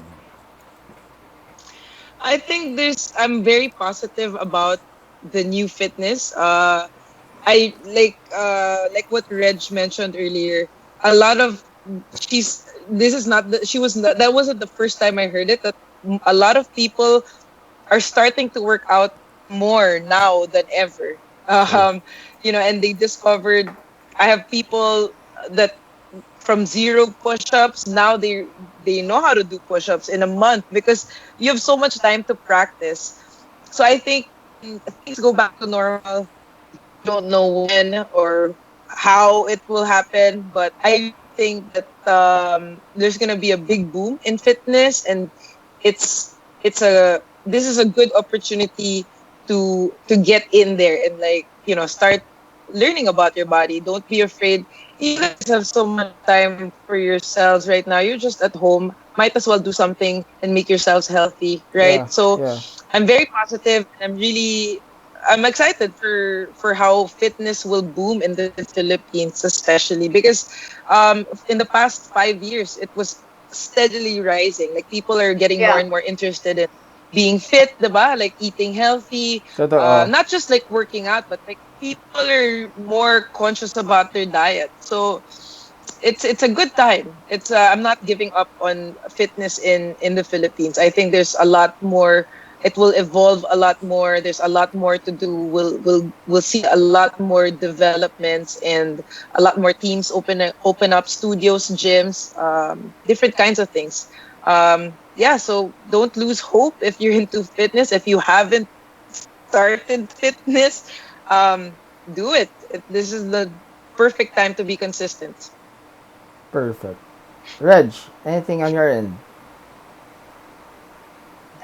I think I'm very positive about the new fitness. I like what Reg mentioned earlier. A lot of she's this is not the, she was not, that wasn't the first time I heard it. That a lot of people are starting to work out more now than ever. True. And they discovered. I have people that from zero push-ups now they know how to do push-ups in a month because you have so much time to practice. So I think things go back to normal. Don't know when or how it will happen, but I think that there's gonna be a big boom in fitness, and it's a this is a good opportunity to get in there and like start learning about your body. Don't be afraid. You guys have so much time for yourselves right now. You're just at home. Might as well do something and make yourselves healthy, right? Yeah, So yeah. I'm very positive. I'm excited for how fitness will boom in the Philippines, especially because in the past 5 years it was steadily rising. Like people are getting more Yeah. and more interested in being fit, diba? Like eating healthy, Totoo. not just like working out, but like people are more conscious about their diet. So it's a good time. It's I'm not giving up on fitness in the Philippines. I think there's a lot more. It will evolve a lot more. There's a lot more to do. We'll see a lot more developments and a lot more teams open up studios, gyms, different kinds of things. Yeah, so don't lose hope if you're into fitness. If you haven't started fitness, do it. This is the perfect time to be consistent. Perfect. Reg, anything on your end?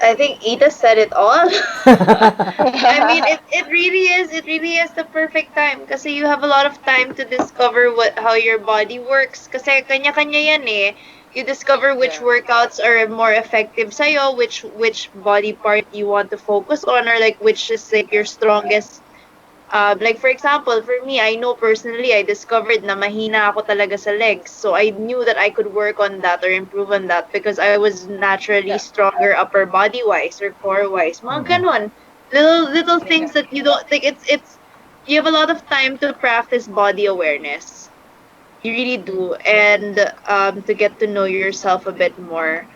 I think Ida said it all. I mean, it really is the perfect time kasi you have a lot of time to discover how your body works kasi kanya-kanya yan eh. You discover which Yeah. workouts are more effective sa'yo, which body part you want to focus on, or like which is like your strongest. Like for example, for me, I know personally, I discovered na mahina ako talaga sa legs. So I knew that I could work on that or improve on that because I was naturally Yeah. stronger upper body wise or core wise. Mga Mm-mm. ganon. Little Yeah. things that you don't like. It's you have a lot of time to practice body awareness. You really do, and to get to know yourself a bit more.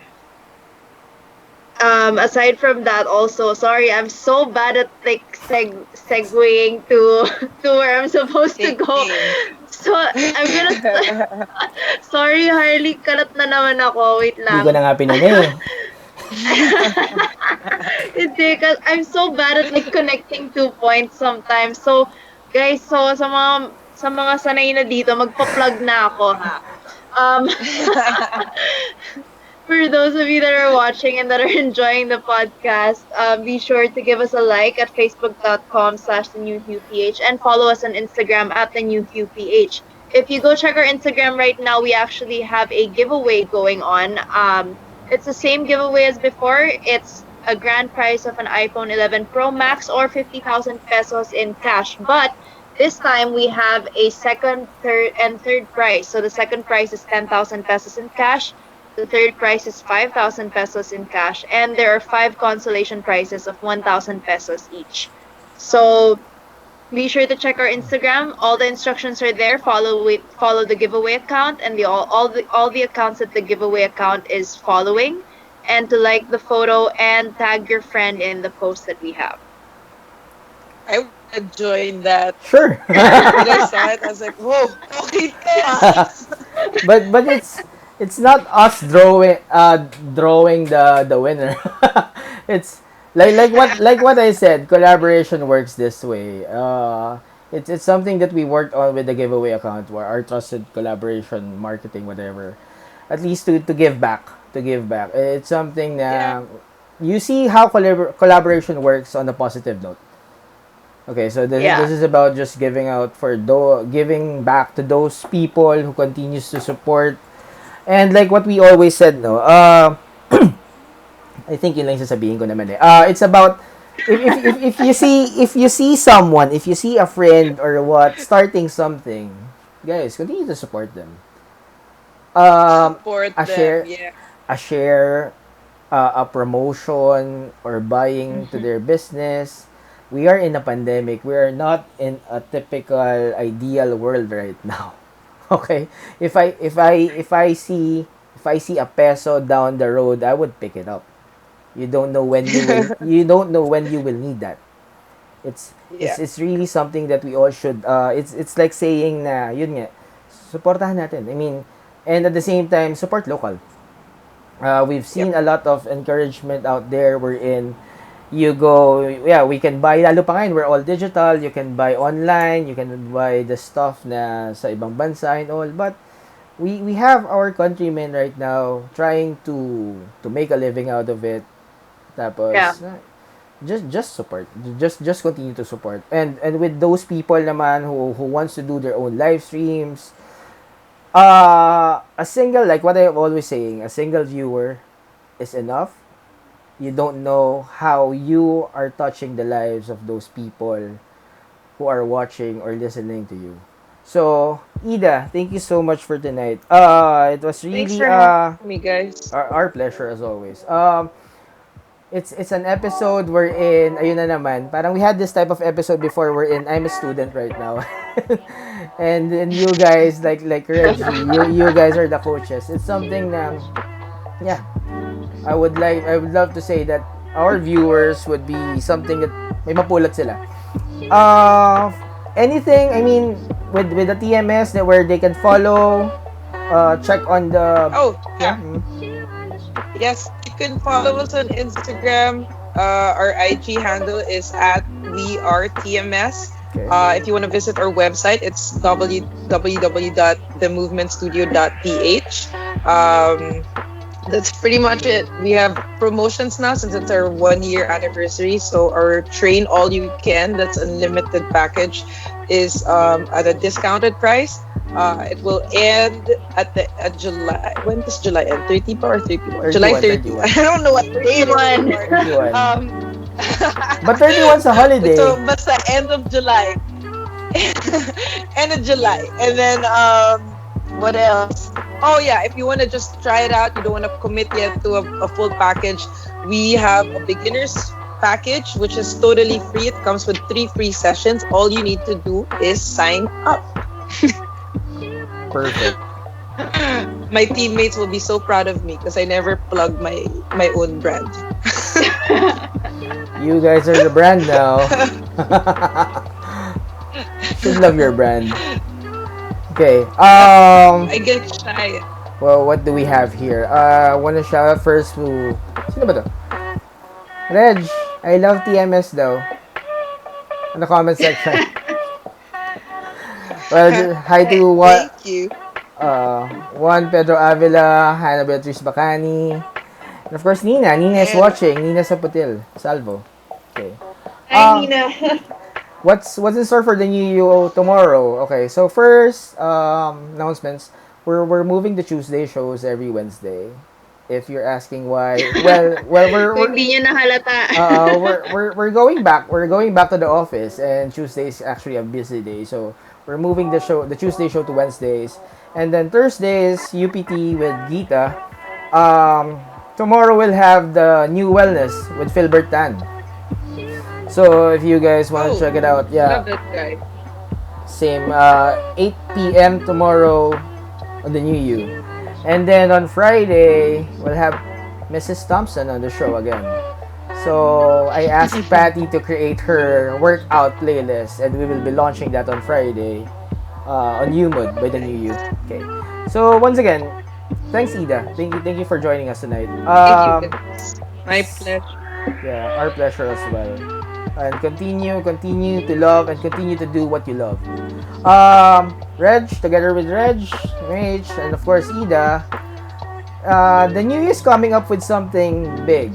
Aside from that, also, sorry, I'm so bad at like segueing to to where I'm supposed to go. Same. So I'm gonna sorry, Harley, kalat na naman ako. Wait Hindi ko lang. na nga pinili. Hindi, 'cause I'm so bad at like connecting 2 points sometimes. So, guys, so sa mga sanay na dito, magpa-plug na ako ha. Um, For those of you that are watching and that are enjoying the podcast, be sure to give us a like at facebook.com/the new QPH and follow us on Instagram at the new QPH. If you go check our Instagram right now, we actually have a giveaway going on. It's the same giveaway as before. It's a grand prize of an iPhone 11 Pro Max or 50,000 pesos in cash. But this time we have a second, third, and third prize. So the second prize is 10,000 pesos in cash. The third prize is 5,000 pesos in cash, and there are five consolation prizes of 1,000 pesos each. So be sure to check our Instagram. All the instructions are there. Follow the giveaway account and all the accounts that the giveaway account is following, and to like the photo and tag your friend in the post that we have. I want to join that. Sure. When I saw it, I was like, whoa, okay, thanks. but it's not us drawing the winner. It's like what I said. Collaboration works this way. It's something that we worked on with the giveaway account, where our trusted collaboration marketing, whatever. At least to give back, to give back. It's something Yeah. that you see how collaboration works on a positive note. Okay, so this Yeah. is about just giving back to those people who continues to support. And like what we always said, no, I think yun lang sasabihin ko naman eh. It's about if you see someone, if you see a friend or what starting something, guys, continue to support them. Support A them. share, Yeah. a share, a promotion or buying to Mhm. their business. We are in a pandemic. We are not in a typical ideal world right now. Okay? If I if I see a peso down the road, I would pick it up. You don't know when you will. You don't know when you will need that. It's Yeah. it's really something that we all should. It's like saying na yun nga, supportahan natin. I mean, and at the same time, support local. We've Yep. seen a lot of encouragement out there wherein you go, yeah, we can buy, lalo pa ngayon, we're all digital, you can buy online, you can buy the stuff na sa ibang bansa and all, but we have our countrymen right now trying to make a living out of it. Yeah. Tapos, just support. Just continue to support. And with those people naman who wants to do their own live streams, a single, like what I'm always saying, a single viewer is enough. You don't know how you are touching the lives of those people who are watching or listening to you. So, Ida, thank you so much for tonight. It was Thanks really for having me, guys. our pleasure as always. It's an episode wherein ayun na naman, parang we had this type of episode before wherein I'm a student right now. and then you guys like Reggie, you guys are the coaches. It's something na yeah, I would love to say that our viewers would be something that may mapulot sila. Anything, I mean, with the TMS that where they can follow, check on the Oh, yeah. yeah. Yes, you can follow us on Instagram. Our IG handle is at WeAreTMS. Okay. If you want to visit our website, it's www.themovementstudio.ph. That's pretty much it. We have promotions now since it's our 1 year anniversary. So our train all you can, that's unlimited package, is at a discounted price. It will end at July. When does July end? 30 pa or 31? July 30. 31. I don't know what day it is 31. anymore. 31. Um, But 31's a holiday. So, basta end of July. End of July. And then, what else? Oh, yeah. If you want to just try it out, you don't want to commit yet to a full package, we have a beginner's package, which is totally free. It comes with 3 free sessions. All you need to do is sign up. Perfect. My teammates will be so proud of me because I never plug my own brand. You guys are the brand now. Should love your brand. Okay. I get shy. Well, what do we have here? I want to shout out first to sino ba to? Reg, I love TMS daw. In the comment section. Well, hi to what? Thank you. Juan Pedro Avila, Hannah Beatrice Bacani, and of course Nina. Nina is Yeah. watching. Nina Saputil, Salvo. Okay. Hi, Nina. What's in store for the new you tomorrow? Okay, so first announcements. We're moving the Tuesday shows every Wednesday. If you're asking why, well we're Hindi niya nahalata. we're going back. We're going back to the office, and Tuesday is actually a busy day. So we're moving the Tuesday show to Wednesdays, and then Thursdays UPT with Gita. Tomorrow we'll have the new wellness with Philbert Tan. So if you guys want to check it out, yeah, Love that guy. same 8 p.m. tomorrow on the new you. And then on Friday, we'll have Mrs. Thompson on the show again. So I asked Patty to create her workout playlist, and we will be launching that on Friday on Mood by the new you. Okay. So once again, thanks Ida. Thank you for joining us tonight. Thank you. Guys. My pleasure. Yeah, our pleasure as well. And continue to love and continue to do what you love. Reg, together with Reg, Rach, and of course Ida, the new year is coming up with something big.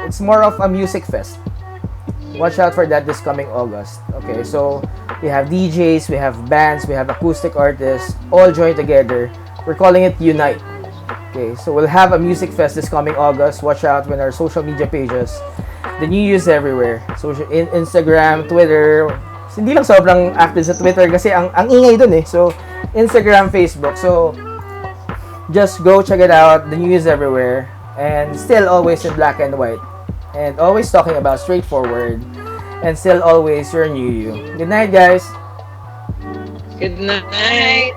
It's more of a music fest. Watch out for that this coming August. Okay, so we have DJs, we have bands, we have acoustic artists, all joined together. We're calling it Unite. Okay, so we'll have a music fest this coming August. Watch out when our social media pages. The new use everywhere. Social Instagram, Twitter. Hindi lang sobrang active sa Twitter kasi ang ingay dun eh. So Instagram, Facebook. So just go check it out. The new use everywhere, and still always in black and white, and always talking about straightforward, and still always your new you. Good night, guys. Good night.